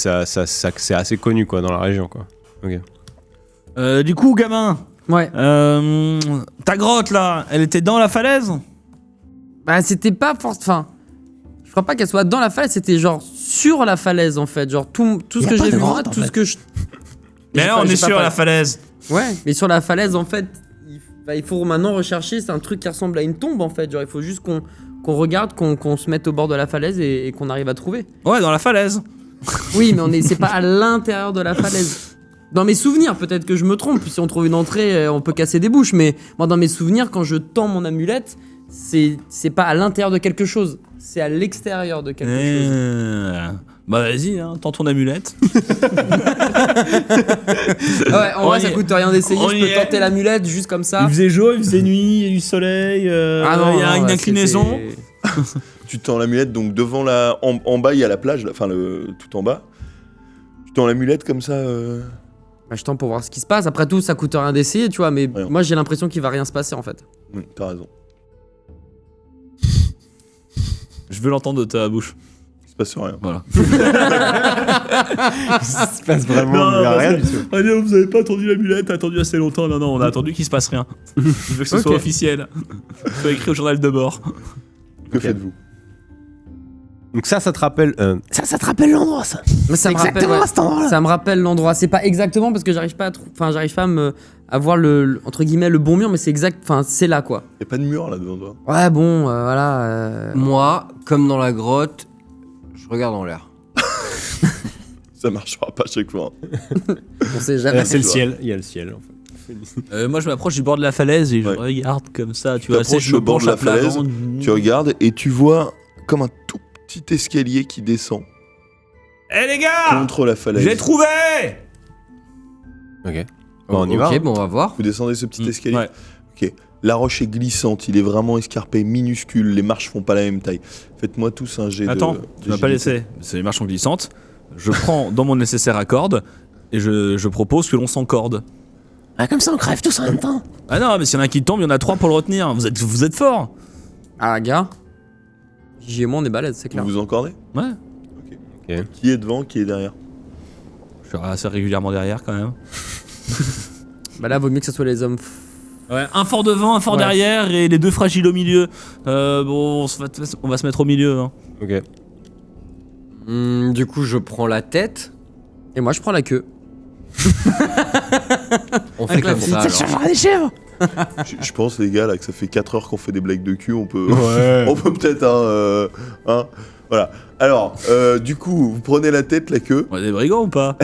assez connu, quoi, dans la région, quoi. Ok.
Du coup, gamin,
Ouais.
ta grotte là, elle était dans la falaise?
Bah, c'était pas enfin, je crois pas qu'elle soit dans la falaise, c'était genre sur la falaise en fait. Genre tout ce
Y a
que
pas
j'ai
de
vu moi,
grotte, en
tout
fait.
ce que je.
Mais
J'ai
là,
pas-
on
j'ai
est
pas
sur
parlé.
la falaise.
Ouais, mais sur la falaise en fait, il faut maintenant rechercher. C'est un truc qui ressemble à une tombe en fait. Genre il faut juste qu'on regarde, qu'on se mette au bord de la falaise et qu'on arrive à trouver.
Ouais, dans la falaise.
Oui, mais c'est pas à l'intérieur de la falaise. Dans mes souvenirs, peut-être que je me trompe. Si on trouve une entrée, on peut casser des bouches. Mais moi, dans mes souvenirs, quand je tends mon amulette, c'est pas à l'intérieur de quelque chose. C'est à l'extérieur de quelque chose.
Bah vas-y, hein, tends ton amulette.
Ouais, en
On
vrai,
y
ça
est.
coûte rien d'essayer.
On
Je
y
peux
est.
tenter l'amulette juste comme ça.
Il faisait jour, il faisait nuit, il y a du soleil, il y a une
ouais,
inclinaison.
c'était-
Tu tends l'amulette, donc devant en bas, il y a la plage, enfin tout en bas. Tu tends l'amulette comme ça.
Bah, je tente pour voir ce qui se passe. Après tout, ça coûte rien d'essayer, tu vois. Mais
Ouais.
moi, j'ai l'impression qu'il va rien se passer en fait.
T'as raison.
Je veux l'entendre de ta bouche.
Il se passe rien.
Voilà.
Il se passe vraiment rien du tout.
Allez, vous avez pas attendu l'amulette, t'as attendu assez longtemps. Non, on a attendu qu'il se passe rien. Je veux que ce soit
Ok.
officiel. Soit écrit au journal de bord.
Que faites-vous?
Donc ça te rappelle...
Ça te rappelle l'endroit, ça.
Mais ça me rappelle,
Exactement
ouais.
à cet endroit-là.
Ça me rappelle l'endroit. C'est pas exactement parce que j'arrive pas à voir entre guillemets le bon mur, mais c'est exact. Enfin, c'est là quoi.
Y a pas de mur là devant toi.
Ouais, bon, voilà.
Moi, comme dans la grotte, je regarde en l'air.
Ça marchera pas chaque fois. Hein.
On sait jamais.
c'est le ciel, il y a le ciel, en fait.
Moi, je m'approche du bord de la falaise et je
Ouais.
regarde comme ça. Tu
Tu
vois,
t'approches
je me
le bord
penche
de la
à plat
falaise,
ventre.
Tu regardes et tu vois comme un tout petit escalier qui descend
Eh les gars,
contre la falaise.
j'ai trouvé.
Ok. Bon, on y va.
Ok, bon, on va voir.
Vous descendez ce petit escalier.
Ouais.
Ok. La roche est glissante, il est vraiment escarpé, minuscule, les marches font pas la même taille. Faites-moi tous un jet
Attends,
de.
tu m'as pas laissé. C'est les marches sont glissantes. Je prends dans mon nécessaire à corde et je propose que l'on s'encorde.
Ah, comme ça, on crève tous en même temps.
Ah non, mais s'il y en a un qui tombe, il y en a 3 pour le retenir. Vous êtes fort.
Ah, gars. J et moi, on est balèze, c'est clair.
Vous vous encordez?
Ouais.
Qui est devant, qui est derrière?
Je suis assez régulièrement derrière quand même.
Bah là, vaut mieux que ce soit les hommes
Ouais, un fort devant, un fort
Ouais.
derrière et les deux fragiles au milieu. Bon, on va se mettre au milieu. Hein.
Ok.
Du coup, je prends la tête.
Et moi, je prends la queue.
On fait
Avec la
comme
petite-
ça.
Ça
alors.
changera des chèvres.
Je pense, les gars, là, que ça fait 4 heures qu'on fait des blagues de cul. On peut,
Ouais.
on peut peut-être. Hein, voilà. Alors, du coup, vous prenez la tête, la queue.
On est des brigands ou pas?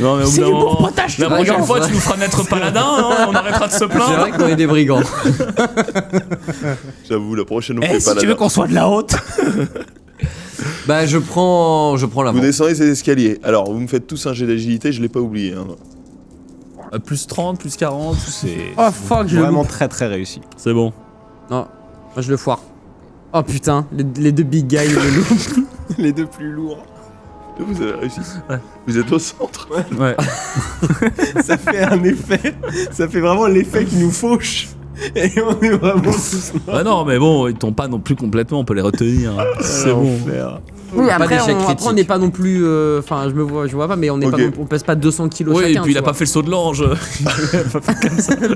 Non, mais au bout
C'est
d'un
du
moment,
pourpointage,
la
tu
prochaine
vois.
fois, tu nous feras naître paladin, hein, on arrêtera de se
C'est
plaindre.
vrai qu'on est des brigands.
J'avoue, la prochaine, on
Eh,
fait
si
pas
tu
la
veux qu'on soit de la haute.
Bah, je prends l'avant.
Vous descendez ces escaliers. Alors, vous me faites tous un jet d'agilité, je l'ai pas oublié. Hein.
Plus 30, plus 40,
Oh fuck, je le
Vraiment
loupe.
très très réussi.
c'est bon.
Non, moi je le foire. Oh putain, les deux big guys, ils le loupent.
Les deux plus lourds.
Vous avez réussi.
Ouais.
Vous êtes au centre.
Ouais.
Ça fait un effet. Ça fait vraiment l'effet qui nous fauche. Et on est vraiment tous
Bah non, mais bon, ils tombent pas non plus complètement, on peut les retenir. hein. C'est bon.
Oui,
Pas
après,
d'échec
après, on
critique.
n'est pas non plus. Enfin, je vois pas, mais on n'est
Ok.
pas on pèse pas 200 kilos
Oui, et
chacun.
puis il a
tu
pas
vois.
fait le saut de l'ange.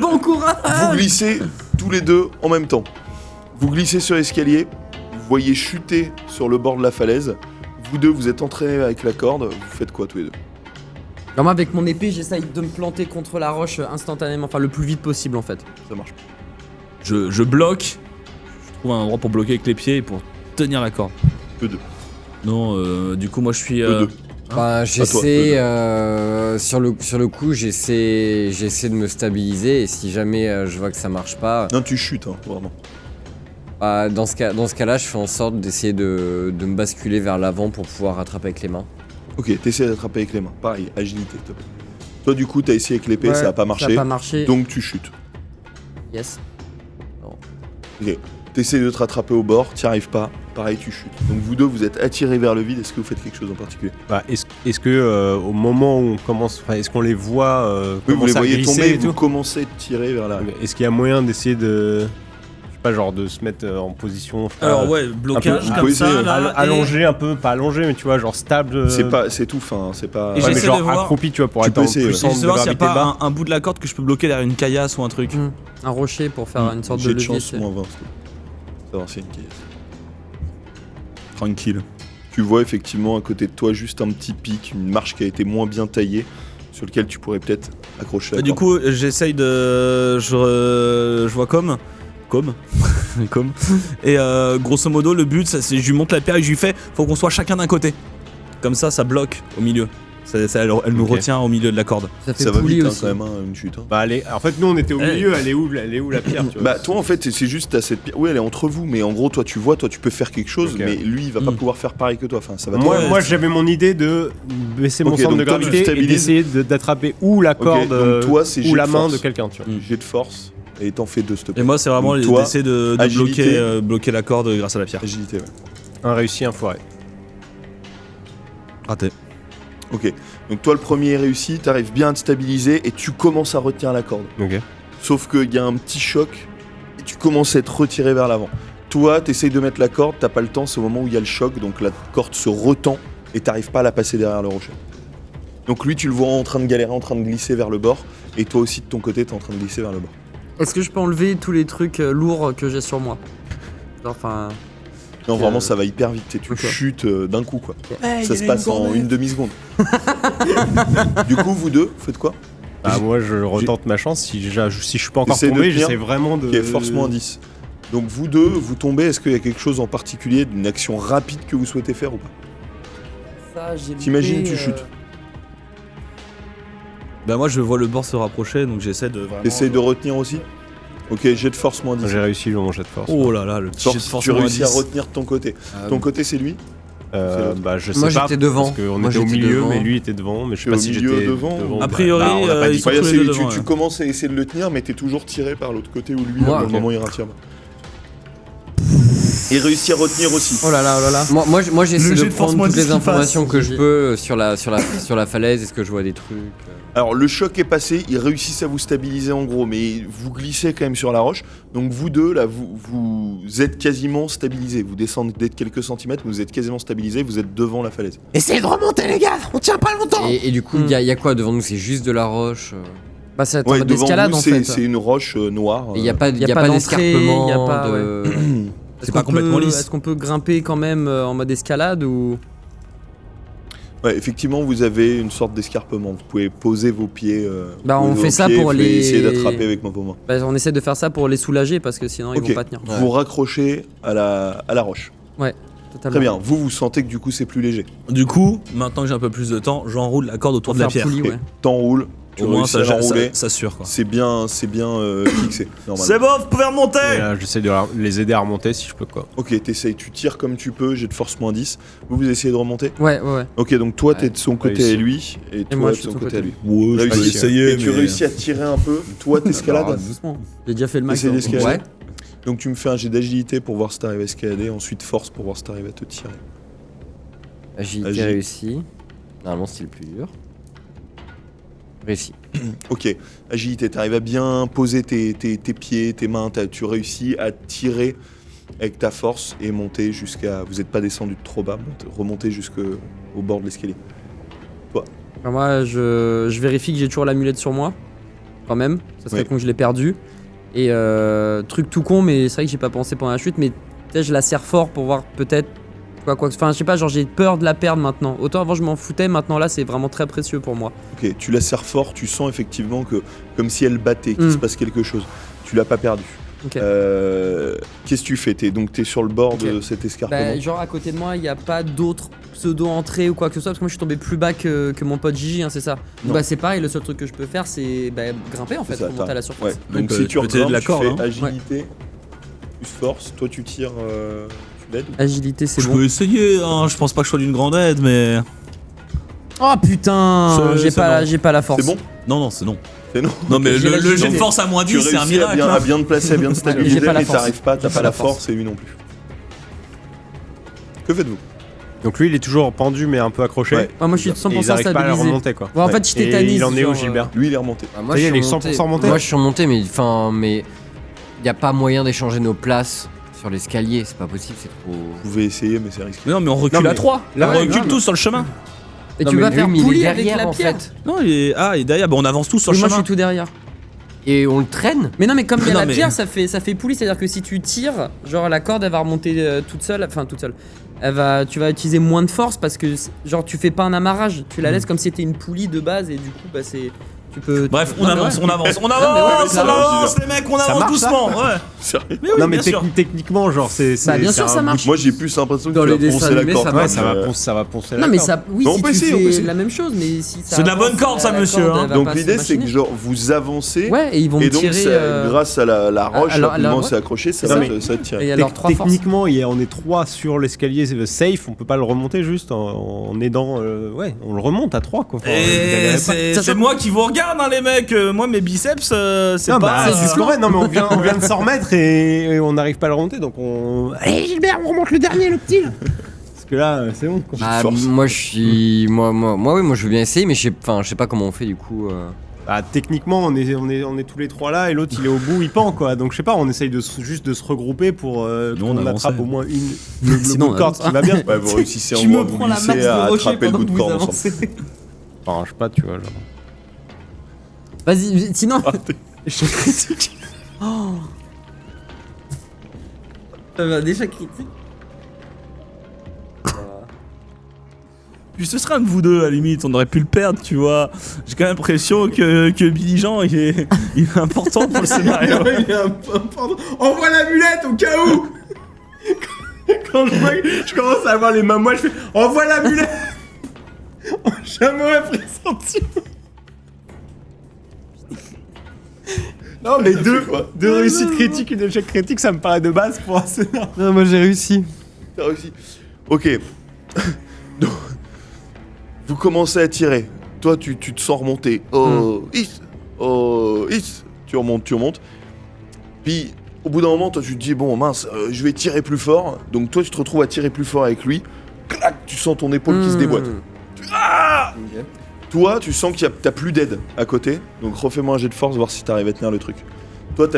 Bon courage.
Vous glissez tous les deux en même temps. Vous glissez sur l'escalier. Vous voyez chuter sur le bord de la falaise. Vous deux, vous êtes entraînés avec la corde. Vous faites quoi tous les deux?
Alors moi, avec mon épée, j'essaye de me planter contre la roche instantanément, enfin le plus vite possible en fait.
Ça marche.
Je bloque. Je trouve un endroit pour bloquer avec les pieds et pour tenir la corde.
Eux deux.
Non, du coup, moi je suis.
Eux deux.
Bah, j'essaie. Sur le coup, j'essaie de me stabiliser. Et si jamais je vois que ça marche pas,
Non, tu chutes, hein, vraiment.
bah, dans ce cas-là, je fais en sorte d'essayer de me basculer vers l'avant pour pouvoir rattraper avec les mains.
Ok, t'essaies d'attraper avec les mains. Pareil, agilité, s'il te plaît. Toi, du coup, t'as essayé avec l'épée,
Ouais,
ça a pas
Ça
marché.
a pas marché.
Donc, tu chutes.
Yes.
Ok. T'essaies de te rattraper au bord, t'y arrives pas. Pareil, tu chutes. Donc, vous deux, vous êtes attirés vers le vide. Est-ce que vous faites quelque chose en particulier?
Bah, est-ce que au moment où on commence, enfin, est-ce qu'on les voit
Oui, vous les
commencer à
voyez
glisser
tomber,
et
vous
tout
commencez à tirer vers l'arrière.
Est-ce qu'il y a moyen d'essayer de, je sais pas, genre de se mettre en position, je sais pas,
Alors, ouais, blocage
vous
comme
pouvez
ça.
essayer,
Là, et-
allongé un peu, pas allongé, mais tu vois, genre stable.
C'est tout fin, c'est pas.
Et
Ouais, mais
j'essaie
genre
de voir-
accroupi, tu vois, pour
Tu
être
peux
en
essayer,
plus
ouais.
J'essaie
centre
de
de
voir s'il n'y a
gravité
pas
bas.
un bout de la corde que je peux bloquer derrière une caillasse ou un truc.
Un rocher pour faire une sorte de
Jet de
levier.
chance, moins 20. s'il te plaît. Savoir s'il y a une caillasse.
Tranquille.
Tu vois effectivement à côté de toi juste un petit pic, une marche qui a été moins bien taillée, sur lequel tu pourrais peut-être accrocher la
Du
corde.
coup, j'essaye de. Je vois comme. Comme. Et grosso modo, le but, c'est je lui monte la pierre et je lui fais faut qu'on soit chacun d'un côté. Comme ça bloque au milieu. Elle nous
Ok.
retient au milieu de la corde.
Ça fait
Ça va
poulie
vite hein,
aussi.
quand même, hein, une chute. hein.
Bah, en fait, nous on était au
Eh.
milieu, elle est où la pierre, tu vois.
Bah toi en fait c'est juste à cette pierre. Oui elle est entre vous, mais en gros toi tu vois, toi tu peux faire quelque chose,
Ok.
mais lui il va pas
Mm.
pouvoir faire pareil que toi. Enfin ça va.
Moi,
Ouais,
moi
c'est-
j'avais mon idée de baisser mon
Ok,
centre
donc
de
toi, tu
gravité et
stabilises.
d'essayer d'attraper ou la corde
donc toi, c'est
ou
jet
la
de
main
force.
de quelqu'un, tu vois.
Jet de force et t'en fais deux s'il te
Et
plaît.
moi, c'est vraiment
Donc toi,
d'essayer de
agilité.
bloquer la corde grâce à la pierre.
Agilité ouais.
Un réussi, un foiré.
Raté.
Ok. Donc toi le premier est réussi, t'arrives bien à te stabiliser et tu commences à retenir la corde.
Ok.
Sauf qu'il y a un petit choc et tu commences à être retiré vers l'avant. Toi, t'essayes de mettre la corde, t'as pas le temps, c'est au moment où il y a le choc, donc la corde se retend et t'arrives pas à la passer derrière le rocher. Donc lui, tu le vois en train de galérer, en train de glisser vers le bord, et toi aussi de ton côté, t'es en train de glisser vers le bord.
Est-ce que je peux enlever tous les trucs lourds que j'ai sur moi? Enfin.
Non, vraiment, ça va hyper vite, tu
ok.
chutes d'un coup, quoi. Ça se passe en une demi-seconde. Du coup, vous deux, faites quoi?
Bah, moi je retente ma chance, si je suis pas encore
J'essaie de
tombé,
tenir.
j'essaie vraiment de.
Qui est force moins 10. Donc vous deux, vous tombez, est-ce qu'il y a quelque chose en particulier, d'une action rapide que vous souhaitez faire ou pas?
Ça, j'ai
T'imagines,
loupé,
tu chutes.
Bah, moi, je vois le bord se rapprocher, donc j'essaie de vraiment.
T'essayes de retenir aussi? Ok, jet de force moins 10.
J'ai réussi mon jet de force.
Oh là là, le petit jet de force
tu
moins
réussis à
10.
retenir de ton côté. Ton côté, c'est lui?
Bah je sais
Moi,
pas.
j'étais devant.
Parce qu'on
Moi,
était au
j'étais
milieu,
devant.
mais lui était devant. Mais je sais
T'es
pas
au
si
milieu,
j'étais
devant.
A priori,
on l'a pas dit.
ils sont
Ouais,
tous les deux devant,
tu
ouais.
commences à essayer de le tenir, mais t'es toujours tiré par l'autre côté où lui,
Moi,
à un
ok.
moment, il rattire. Et réussit à retenir aussi.
Oh là là, oh là là.
Moi j'essaie
Le jet
de
de force
prendre
moins
toutes
10
les
qui
informations
passe.
que je peux sur la falaise. Est-ce que je vois des trucs
Alors, le choc est passé, ils réussissent à vous stabiliser en gros, mais vous glissez quand même sur la roche. Donc, vous deux, là, vous êtes quasiment stabilisés. Vous descendez de quelques centimètres, vous êtes quasiment stabilisés, vous êtes devant la falaise.
Essayez de remonter, les gars. On tient pas longtemps.
Et du coup, il y a quoi devant nous? C'est juste de la roche.
Bah, c'est
Ouais,
un
devant
d'escalade
vous,
en
c'est
fait.
c'est une roche noire.
Il n'y a pas,
y a pas d'entrée,
d'escarpement.
y a pas-
de...
Est-ce
pas
qu'on
complètement
peut-
lisse.
Est-ce qu'on peut grimper quand même en mode escalade ou.
Ouais, effectivement, vous avez une sorte d'escarpement. Vous pouvez poser vos pieds.
Bah,
poser
on
vos
fait ça
pieds,
pour
vous pouvez
les-
essayer d'attraper avec vos mains.
Bah, on essaie de faire ça pour les soulager parce que sinon ils
Ok.
vont pas tenir.
Ouais.
Vous raccrochez à la roche.
Totalement.
Très bien. Vous sentez que du coup, c'est plus léger.
Du coup, maintenant que j'ai un peu plus de temps, j'enroule la corde autour
Pour
de la
faire
pierre.
poulie, ouais.
T'enroules. Tu
Au moins,
réussis à
ça
l'enrouler.
s'assure quoi.
C'est bien fixé. Normalement.
C'est bon, vous pouvez remonter.
Et là, j'essaie de les aider à remonter si je peux, quoi.
Ok, t'essayes, tu tires comme tu peux, j'ai de force -10. Vous essayez de remonter.
Ouais.
Ok, donc toi
Ouais,
t'es de son côté
réussi.
à lui, et toi
moi,
de
je suis
son
de ton
côté à
côté.
lui.
Ouais, je peux
Réussi.
essayer.
Et tu réussis à tirer un peu, toi t'escalades.
Doucement. J'ai déjà fait le max.
T'essayes
hein.
d'escalader.
Ouais.
Donc tu me fais un jet d'agilité pour voir si t'arrives à escalader, ensuite force pour voir si t'arrives à te tirer.
Agilité
Agi.
réussi. Normalement, c'est le plus dur. Réussi.
Ok, agilité, t'arrives à bien poser tes pieds, tes mains, tu réussis à tirer avec ta force et monter jusqu'à... Vous n'êtes pas descendu de trop bas, remonter jusqu'au bord de l'escalier.
Enfin, moi, je vérifie que j'ai toujours l'amulette sur moi. Quand même. Ça serait
Ouais.
con que je l'ai perdu. Et truc tout con, mais c'est vrai que j'ai pas pensé pendant la chute. Mais peut-être je la serre fort pour voir peut-être. Enfin, je sais pas, genre j'ai peur de la perdre maintenant. Autant avant je m'en foutais, maintenant là c'est vraiment très précieux pour moi.
Ok, tu la serres fort, tu sens effectivement que, comme si elle battait, qu'il se passe quelque chose. Tu l'as pas perdu.
Ok.
Qu'est-ce que tu fais? T'es sur le bord de
Ok.
cet escarpement.
Bah, genre à côté de moi, il n'y a pas d'autres pseudo-entrées ou quoi que ce soit, parce que moi je suis tombé plus bas que mon pote Gigi, hein, c'est ça.
Non.
Bah c'est pareil, le seul truc que je peux faire c'est grimper en fait,
C'est ça,
pour monter à la surface.
Ouais.
Oui,
Donc
peut-
si tu
peut t'aider de la
regrimpes,
corde,
tu fais
hein.
agilité plus force. Toi tu tires, tu l'aides.
Agilité c'est
Je
bon.
peux essayer, hein. Je pense pas que je sois d'une grande aide, mais.
Oh putain,
C'est bon.
j'ai pas la force.
C'est bon?
Non, c'est non.
C'est non.
Non, mais
J'ai
le jet de
l'agilité.
force à moins
Tu
10, c'est un
réussis
miracle.
à
hein.
bien te placer, à bien te stabiliser,
J'ai pas la
mais
force.
t'arrives pas, t'as
J'ai
pas
pas
la
la force.
force et lui non plus. Que faites-vous?
Donc lui, il est toujours pendu, mais un peu accroché.
Ouais.
Ah, moi je suis
Et ils
100%
arrivent pas à le
stabilisé.
remonter, quoi.
Ouais, en
Ouais.
fait je
Et
tétanise.
il en est où,
genre,
Gilbert?
Lui il est remonté.
Ah, moi,
Ça y est,
je suis
il est 100% monté.
Moi, je suis remonté, mais enfin, mais il y a pas moyen d'échanger nos places sur l'escalier. C'est pas possible, c'est trop.
Vous pouvez essayer, mais c'est risqué.
Mais non, mais on recule
Non, mais
à 3.
là,
on
ouais,
recule
non,
tous sur le chemin.
Et
Non,
tu
mais
vas
lui,
faire
mais il est
poulie avec
derrière,
la
en
pierre.
fait.
Non, il est derrière. Bon, on avance tous sur
Oui,
le
moi je
chemin.
suis tout derrière.
Et on le traîne.
Mais non, mais comme il y a
Non,
la
mais-
pierre, ça fait poulie, c'est-à-dire que si tu tires, genre la corde elle va remonter toute seule. Tu vas utiliser moins de force parce que genre tu fais pas un amarrage, tu la laisses comme si c'était une poulie de base et du coup bah c'est tu peux.
Bref, on
Non, mais
avance,
ouais.
on avance, on
mais ouais,
avance,
mais
on avance, les mecs, on avance
marche, ça
doucement. Ouais.
Sérieux?
Mais oui,
Non, mais
bien sûr.
techniquement, genre, c'est.
Bah bien
c'est
sûr
un
ça
bout-
marche.
Moi j'ai plus l'impression que
Dans
tu
les
vas poncer
dessins
la
animés,
corde.
ça
Ouais,
marche.
ça va poncer la
Non mais
corde.
ça, oui
Mais on
si
peut
tu
essayer, on peut
fais
essayer.
la même chose, mais si ça
C'est de la
avance,
bonne corde, ça,
la
monsieur,
corde,
hein.
elle va
Donc
pas
l'idée
se
c'est que
machiner.
genre vous avancez
Ouais, et ils vont
et
me
donc
tirer.
ça, grâce à la roche,
alors,
rapidement
ouais.
c'est accroché, ça
C'est
va
ça.
te
Et
tirer.
alors 3 forces.
Techniquement, on est 3 sur l'escalier safe, on peut pas le remonter juste en aidant. Ouais, on le remonte à 3 quoi. Enfin, vous
Et
galérez pas.
c'est
Sachant-
moi qui vous regarde, hein, les mecs. Moi, mes biceps, c'est
Non,
pas.
bah, c'est ce qu'on fait. Non, mais on vient de s'en remettre et on n'arrive pas à le remonter, donc on. Allez, Gilbert, on remonte le dernier, le petit. Parce que là, c'est bon. Quoi.
Ah,
force.
moi, je suis. Moi, je veux bien essayer, mais je sais pas comment on fait du coup.
Bah, techniquement, on est tous les 3 là et l'autre il est au bout, il pend quoi. Donc je sais pas, on essaye juste de se regrouper pour
Nous, on
qu'on
avançait.
attrape au moins le
Sinon,
bout de corde
on
qui va bien.
Ouais, vous réussissez en
Tu
gros à
me
vous
prends la
glisser
max
à
de rocher
attraper le
pendant
bout
que
de
vous
corde ensemble.
avancez.
Enfin, je sais pas, tu vois. Genre.
Vas-y, sinon.
Échec critique.
Oh. Ça va déjà critique.
Puis ce serait un de vous deux, à la limite. On aurait pu le perdre, tu vois. J'ai quand même l'impression que Billy Jean, il est important pour le scénario.
Il est important. Envoie l'amulette au cas où. Quand je vois que je commence à avoir les mains moites, je fais envoie l'amulette. J'ai un mauvais pressentiment. Non mais deux réussites critiques, une échec critique, ça me paraît de base pour un scénario.
Non, moi j'ai réussi.
T'as réussi. Ok. Donc, vous commencez à tirer. Toi, tu te sens remonter. Oh, is. Tu remontes. Puis, au bout d'un moment, toi, tu te dis, bon, mince, je vais tirer plus fort. Donc, toi, tu te retrouves à tirer plus fort avec lui. Clac, tu sens ton épaule qui se déboîte. Toi, tu sens que t'as plus d'aide à côté. Donc, refais-moi un jet de force, voir si t'arrives à tenir le truc. Toi,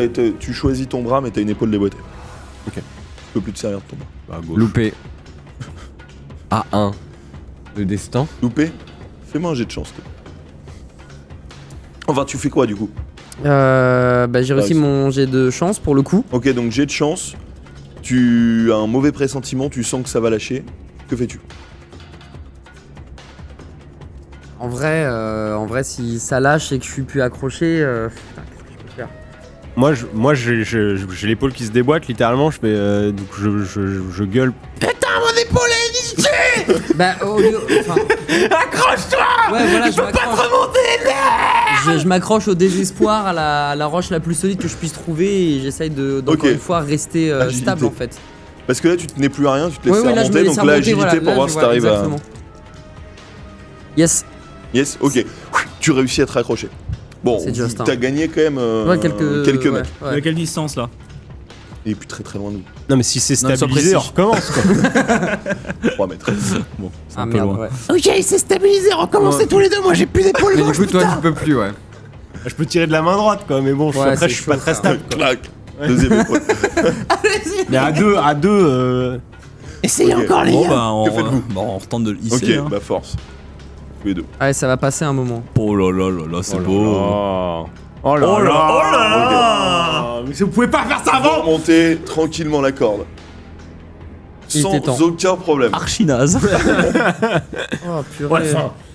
tu choisis ton bras, mais t'as une épaule déboîtée.
Ok.
Tu peux plus te servir de ton bras.
Bah, gauche.
Loupé. A1 de destin.
Loupé, fais-moi un jet de chance. toi. Enfin, tu fais quoi du coup?
J'ai réussi
Bah,
mon jet de chance pour le coup.
Ok, donc jet de chance. Tu as un mauvais pressentiment, tu sens que ça va lâcher. Que fais-tu?
En vrai, si ça lâche et que je suis plus accroché, putain, qu'est-ce que je peux faire?
Moi, j'ai l'épaule qui se déboîte, littéralement. Je fais, donc je gueule.
Bah, au lieu. Enfin.
Accroche-toi!
Ouais, voilà,
Je peux pas te remonter!
je m'accroche au désespoir à la roche la plus solide que je puisse trouver et j'essaye d'encore
Ok.
une fois rester
Agilité.
stable en fait.
Parce que là, tu tenais plus à rien, tu te laisses
Ouais, là, je me
remonter.
laisse
Donc là,
remonter,
agilité
voilà,
pour
là,
voir
je
si
vois,
t'arrives à.
exactement. Yes.
Yes, ok. Tu réussis à te raccrocher. Bon,
C'est juste, hein.
t'as gagné quand même
Ouais, quelques
quelques
ouais,
mètres.
À
ouais.
quelle distance là?
Et puis très très loin de nous.
Non, mais si c'est
Non, sois
stabilisé,
précis.
on recommence, quoi.
3 mètres.
Bon, c'est
Ah
un peu
merde,
loin.
ouais.
Ok, c'est stabilisé, recommencez tous les deux, moi j'ai plus d'épaule
Mais du
gauche,
coup, toi,
putain.
tu peux plus, ouais.
Je peux tirer de la main droite, quoi, mais bon,
Ouais,
après,
c'est
je suis
chaud,
pas très
frère.
stable.
Clac. Deuxième épaule.
Mais à deux.
Essayez
Ok.
encore les
Bon
gars.
bah on,
Que faites-vous?
on retente de le
Ok,
hisser. hein.
bah force. Tous les deux.
Ouais, ça va passer un moment.
Oh là là là là, c'est beau.
Oh là
Oh là là
là. Mais vous pouvez pas faire ça
Vous remontez tranquillement la corde.
Il
Sans
était temps.
aucun problème.
Archi naze.
Oh purée.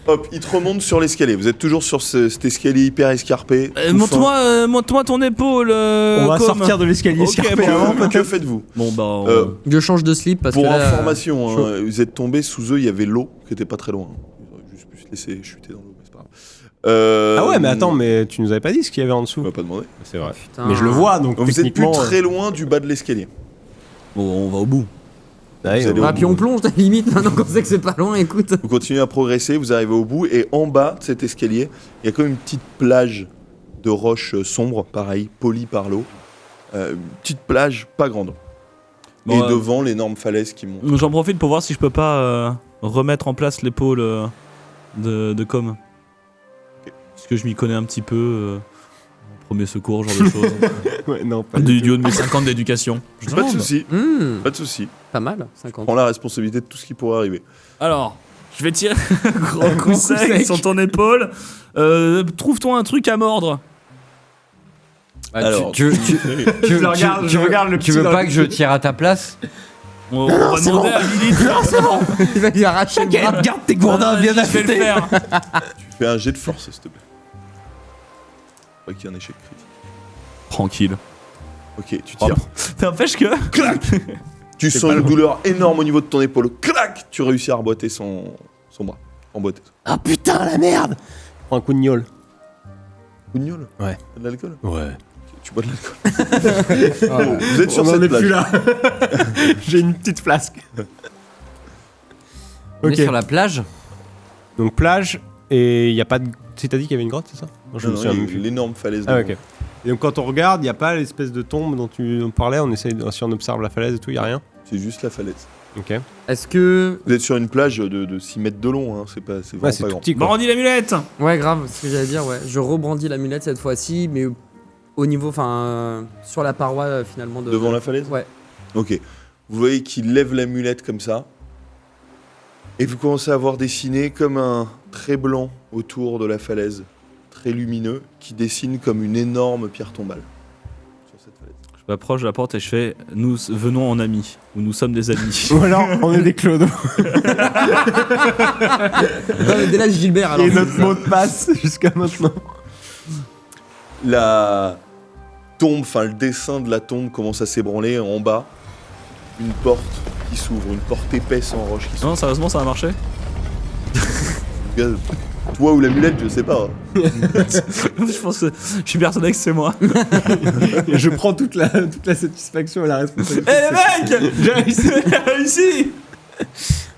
Hop, il te remonte sur l'escalier. Vous êtes toujours sur cet escalier hyper escarpé. tout fin.
Montre-moi ton épaule.
On va sortir de l'escalier
Ok,
escarpé
bon.
avant,
Que
peut-être.
faites-vous?
Bon bah.
Je change de slip parce
Pour
que là,
information,
chaud.
vous êtes tombé sous eux, il y avait l'eau qui était pas très loin. Ils auraient juste pu se laisser chuter dans l'eau, mais c'est pas grave.
Ah ouais, mais attends, mais tu nous avais pas dit ce qu'il y avait en
On
dessous.
va pas demander.
C'est vrai.
Putain.
Mais je le vois, donc
Vous êtes plus
techniquement.
très loin du bas de l'escalier.
Bon, on va au bout.
Ouais,
Vous allez
Ah,
au
puis
bout.
on plonge, à la limite, maintenant qu'on sait que c'est pas loin, écoute.
Vous continuez à progresser, vous arrivez au bout, et en bas de cet escalier, il y a comme une petite plage de roches sombres, pareil, polies par l'eau. Une petite plage pas grande.
Bon,
et devant, l'énorme falaise qui monte.
J'en profite pour voir si je peux pas remettre en place l'épaule de Com. Parce que je m'y connais un petit peu. Premier secours, genre de choses.
Ouais, non, pas
du haut de mes 5 ans d'éducation. Je
Pas de
demande.
soucis,
Hmm,
pas de soucis.
pas mal, 50.
Prends la responsabilité de tout ce qui pourrait arriver.
Alors, je vais tirer un gros coup
coup
sec
sec.
sur ton épaule. Trouve-toi un truc à mordre.
Bah,
Alors,
tu
Je regarde le
tu
petit
veux
dans
pas
le
que je tire à ta place?
On va
c'est
demander
bon.
à Lilith.
Il va lui arracher le bras.
Garde tes gourdins bien
Je vais le
affûtés.
faire.
Tu fais un jet de force, s'il te plaît. Pas qu'il y ait un échec critique.
Tranquille.
Ok, tu tires.
N'empêche que.
Tu sens une douleur énorme au niveau de ton épaule. Clac! Tu réussis à reboîter son bras. Emboîter.
Ah putain, la merde.
Prends un coup de gnôle.
Guignol?
Ouais.
T'as de l'alcool?
Ouais.
Tu bois de l'alcool. Bon, vous êtes sur cette plage.
là. J'ai une petite flasque.
On
Ok.
est sur la plage.
Donc plage, et il y a pas de. Tu t'as dit qu'il y avait une grotte, c'est ça? Non, je me souviens même plus.
L'énorme falaise.
Ah,
devant.
ok. Et donc quand on regarde, il n'y a pas l'espèce de tombe dont tu parlais, si on observe la falaise et tout, il n'y a rien.
C'est juste la falaise.
Ok.
Est-ce que.
Vous êtes sur une plage de 6 mètres de long, hein. C'est vraiment
Ouais, c'est
pas
tout
grand.
petit quoi.
Brandis l'amulette.
Ouais, grave, ce que j'allais dire, ouais. Je rebrandis l'amulette cette fois-ci, mais au niveau, enfin, sur la paroi finalement de.
Devant la falaise?
Ouais.
Ok. Vous voyez qu'il lève l'amulette comme ça. Et vous commencez à voir dessiner comme un trait blanc autour de la falaise, très lumineux, qui dessine comme une énorme pierre tombale sur cette falaise.
Je m'approche de la porte et je fais nous venons en amis, ou nous sommes des amis.
Ou alors, on est des clodos.
Non, mais dès là, Gilbert, alors.
Et notre mot de passe jusqu'à maintenant.
La tombe, enfin le dessin de la tombe commence à s'ébranler en bas. Une porte qui s'ouvre, une porte épaisse en roche qui s'ouvre.
Non, sérieusement, ça a marché.
Toi ou l'amulette, je sais pas. hein.
Je pense que je suis persuadé que c'est moi.
Et je prends toute la satisfaction et la responsabilité.
Eh les mecs,
J'ai réussi.
j'ai réussi.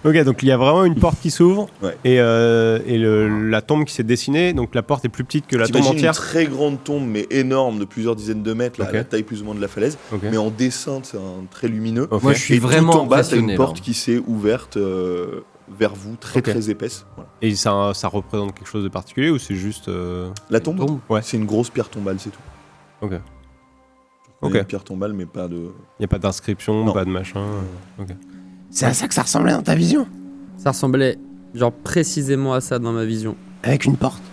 Ok, donc il y a vraiment une porte qui s'ouvre
Ouais.
et la tombe qui s'est dessinée. Donc la porte est plus petite que la tombe
T'imagines une
entière.
très grande tombe, mais énorme, de plusieurs dizaines de mètres, là,
Ok.
à la taille plus ou moins de la falaise,
Ok.
mais en dessin, c'est un trait lumineux.
Ok.
Moi, je suis
Et
vraiment
tout en bas, t'as
impressionné.
une
là.
porte qui s'est ouverte vers vous, très
Ok.
très épaisse. Voilà.
Et ça représente quelque chose de particulier ou c'est juste.
La tombe,
Tombe.
Ouais.
c'est une grosse pierre tombale, c'est tout.
Ok.
Il y a
Ok.
Une pierre tombale, mais pas de.
Il n'y a pas d'inscription,
Non.
pas de machin.
C'est à ça que ça ressemblait dans ta vision.
Ça ressemblait, genre, précisément à ça dans ma vision.
Avec une porte.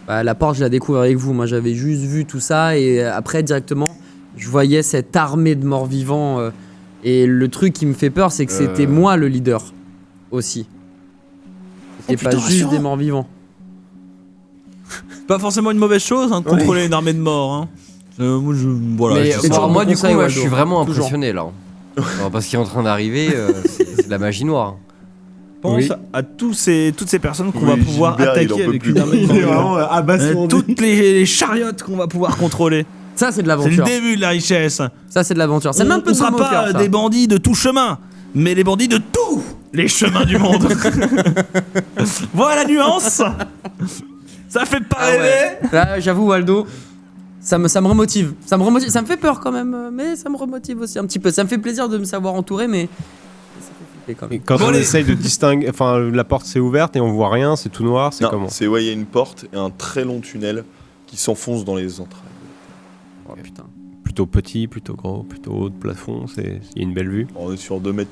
Bah, la porte, je la découvre avec vous. Moi, j'avais juste vu tout ça et après, directement, je voyais cette armée de morts-vivants. Et le truc qui me fait peur, c'est que c'était moi le leader aussi. C'était pas
plutôt
juste
rassurant.
des morts-vivants.
Pas forcément une mauvaise chose hein, de contrôler une armée de morts. Hein. Voilà,
Mais
je-
c'est toujours
moi,
mon
du coup,
conseil,
moi,
Waldo.
je suis vraiment
Toujours.
impressionné là. Alors, parce qu'il est en train d'arriver, c'est de la magie noire.
pense à toutes ces personnes qu'on va
Oui,
pouvoir
Gilbert, il en
attaquer
peut
avec
plus.
une armée de
Il est
morts.
vraiment abasourdi.
Toutes les chariotes qu'on va pouvoir contrôler.
Ça, c'est de
C'est le
l'aventure.
début de la richesse.
Ça, c'est de l'aventure. Ça met un peu
on
de
sera
baume au
pas
cœur, ça.
des bandits de tout chemin, mais les bandits de tous les chemins du monde. Voilà la nuance. Ça fait pas
Ah
rêver.
ouais. Là, j'avoue, Waldo, ça me remotive. Ça me remotive. Ça me fait peur quand même, mais ça me remotive aussi un petit peu. Ça me fait plaisir de me savoir entouré, mais ça fait flipper quand
Et
même.
quand
Bon,
on
les-
essaye de distinguer, enfin la porte s'est ouverte et on voit rien, c'est tout noir, c'est
Non,
comment
c'est ouais, il y a une porte et un très long tunnel qui s'enfonce dans les entrailles.
Oh putain.
Plutôt petit, plutôt gros, plutôt haut de plafond, il y a une belle vue.
On est sur 2,46 m,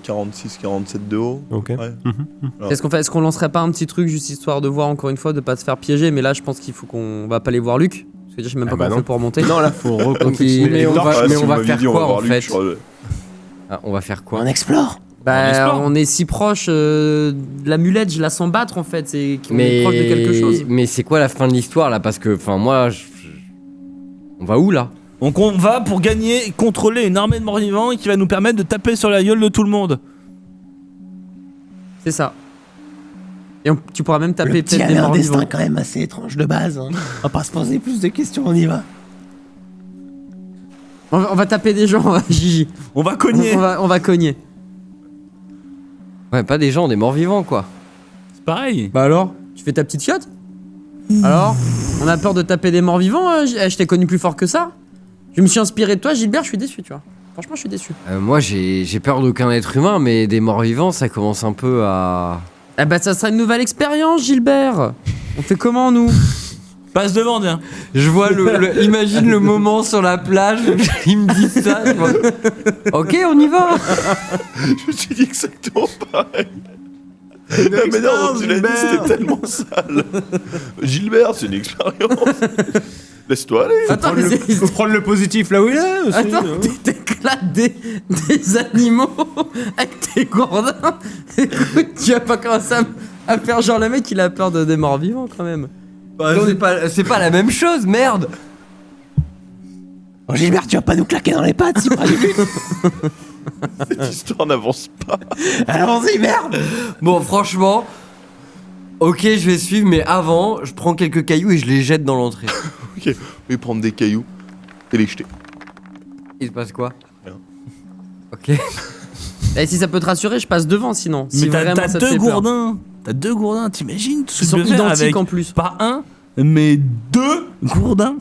47 de haut.
Ok.
Ouais.
Mhm.
Qu'est-ce qu'on fait? Est-ce qu'on lancerait pas un petit truc juste histoire de voir encore une fois, de pas se faire piéger? Mais là, je pense qu'il faut qu'on va pas aller voir Luc. Parce que déjà, je sais même pas
Ah bah
comment on
non.
fait pour remonter.
Non, là, faut
Donc,
reconfectionner
mais
les
on
torches.
va-
Ah,
mais
si
on va
vous m'aviez
faire
dit, on
quoi,
va voir
en
Luc
fait
sur le-
Ah, on va faire quoi
On explore.
Bah,
explore.
on est si proche de l'amulette, je la sens battre en fait. C'est qu'on est proche de quelque chose.
Mais c'est quoi la fin de l'histoire là? Parce que, enfin, moi, on va où là?
Donc on va pour gagner et contrôler une armée de morts vivants qui va nous permettre de taper sur la gueule de tout le monde.
C'est ça. Et tu pourras même
Le
taper
petit
peut-être
avait
des
un
morts
destin
vivants.
quand même assez étrange de base. Hein. On va pas se poser plus de questions, on y va.
On va taper des gens, Gigi.
On va cogner.
On va cogner.
Ouais, pas des gens, des morts vivants quoi.
C'est pareil.
Bah alors? Tu fais ta petite chiotte? Alors? On a peur de taper des morts vivants? Je t'ai connu plus fort que ça. Je me suis inspiré de toi, Gilbert, je suis déçu, tu vois. Franchement, je suis déçu.
Moi, j'ai peur d'aucun être humain, mais des morts vivants, ça commence un peu à.
Ah bah ça sera une nouvelle expérience, Gilbert. On fait comment, nous?
Passe devant, tiens.
Je vois imagine le moment sur la plage, il me dit ça. Je vois, ok, on y va.
Je me suis dit exactement pareil. Non, mais non, tu l'as dit, c'était tellement sale. Gilbert, c'est une expérience. Laisse-toi aller.
Attends, mais
Faut prendre le positif là où il est aussi.
Attends, t'éclates des animaux avec tes gourdins. Écoute, tu vas pas commencer à faire genre le mec il a peur des morts vivants quand même.
C'est pas la même chose, merde.
Oh, Gilbert, tu vas pas nous claquer dans les pattes si près du but.
Cette histoire n'avance pas.
Allons-y, merde.
Bon, franchement, ok, je vais suivre, mais avant, je prends quelques cailloux et je les jette dans l'entrée.
Ok, je vais prendre des cailloux et les jeter.
Il se passe quoi?
Rien.
Ok.
Et si ça peut te rassurer, je passe devant sinon. Si
Mais
vraiment
t'as
ça te
deux
fait peur.
gourdins. T'as deux gourdins, t'imagines tout ce
Ils
que
sont
tu peux faire
identiques
avec
en plus.
pas un, mais deux gourdins.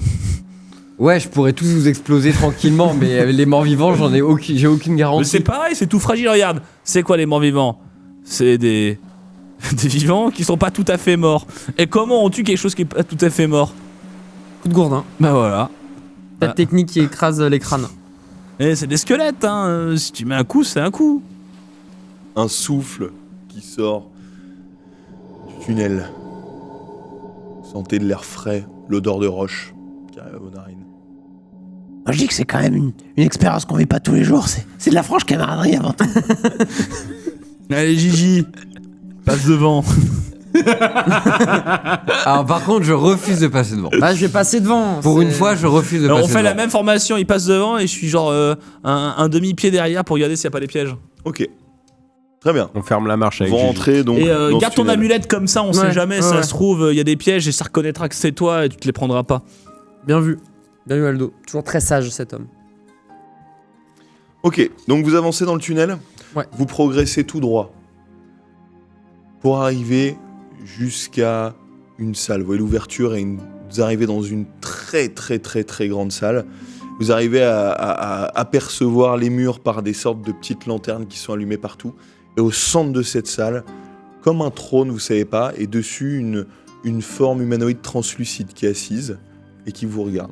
Ouais, je pourrais tous vous exploser tranquillement, mais les morts vivants, j'ai aucune
Mais
garantie.
c'est pareil, c'est tout fragile. Regarde, c'est quoi les morts vivants? C'est des vivants qui sont pas tout à fait morts. Et comment on tue quelque chose qui est pas tout à fait mort?
Coup de gourdin.
Bah voilà.
Cette
Ah.
technique qui écrase les crânes.
Et c'est des squelettes, hein. Si tu mets un coup, c'est un coup.
Un souffle qui sort du tunnel. Sentez de l'air frais, l'odeur de roche qui arrive à vos narines.
Moi, je dis que c'est quand même une expérience qu'on vit pas tous les jours. C'est de la franche camaraderie avant tout.
Allez, Gigi, passe devant.
Alors, par contre, je refuse de passer devant.
Bah je vais passer devant.
Pour
c'est-
une fois, je refuse de
Alors,
passer
on fait
devant.
la même formation, il passe devant et je suis genre un demi-pied derrière pour regarder s'il n'y a pas les pièges.
Ok, très bien.
On ferme la marche avec
Vous
Gigi.
rentrez donc.
Et
dans ce
garde ton
tunnel.
amulette comme ça, on
Ouais,
sait jamais, ça
ouais.
se trouve, il y a des pièges et ça reconnaîtra que c'est toi et tu te les prendras pas.
Bien vu. Bien vu, Aldo. Toujours très sage cet homme.
Ok, donc vous avancez dans le tunnel.
Ouais.
Vous progressez tout droit pour arriver jusqu'à une salle. Vous voyez l'ouverture et vous arrivez dans une très très très très grande salle. Vous arrivez à apercevoir les murs par des sortes de petites lanternes qui sont allumées partout. Et au centre de cette salle, comme un trône, vous savez pas, et dessus une forme humanoïde translucide qui est assise et qui vous regarde.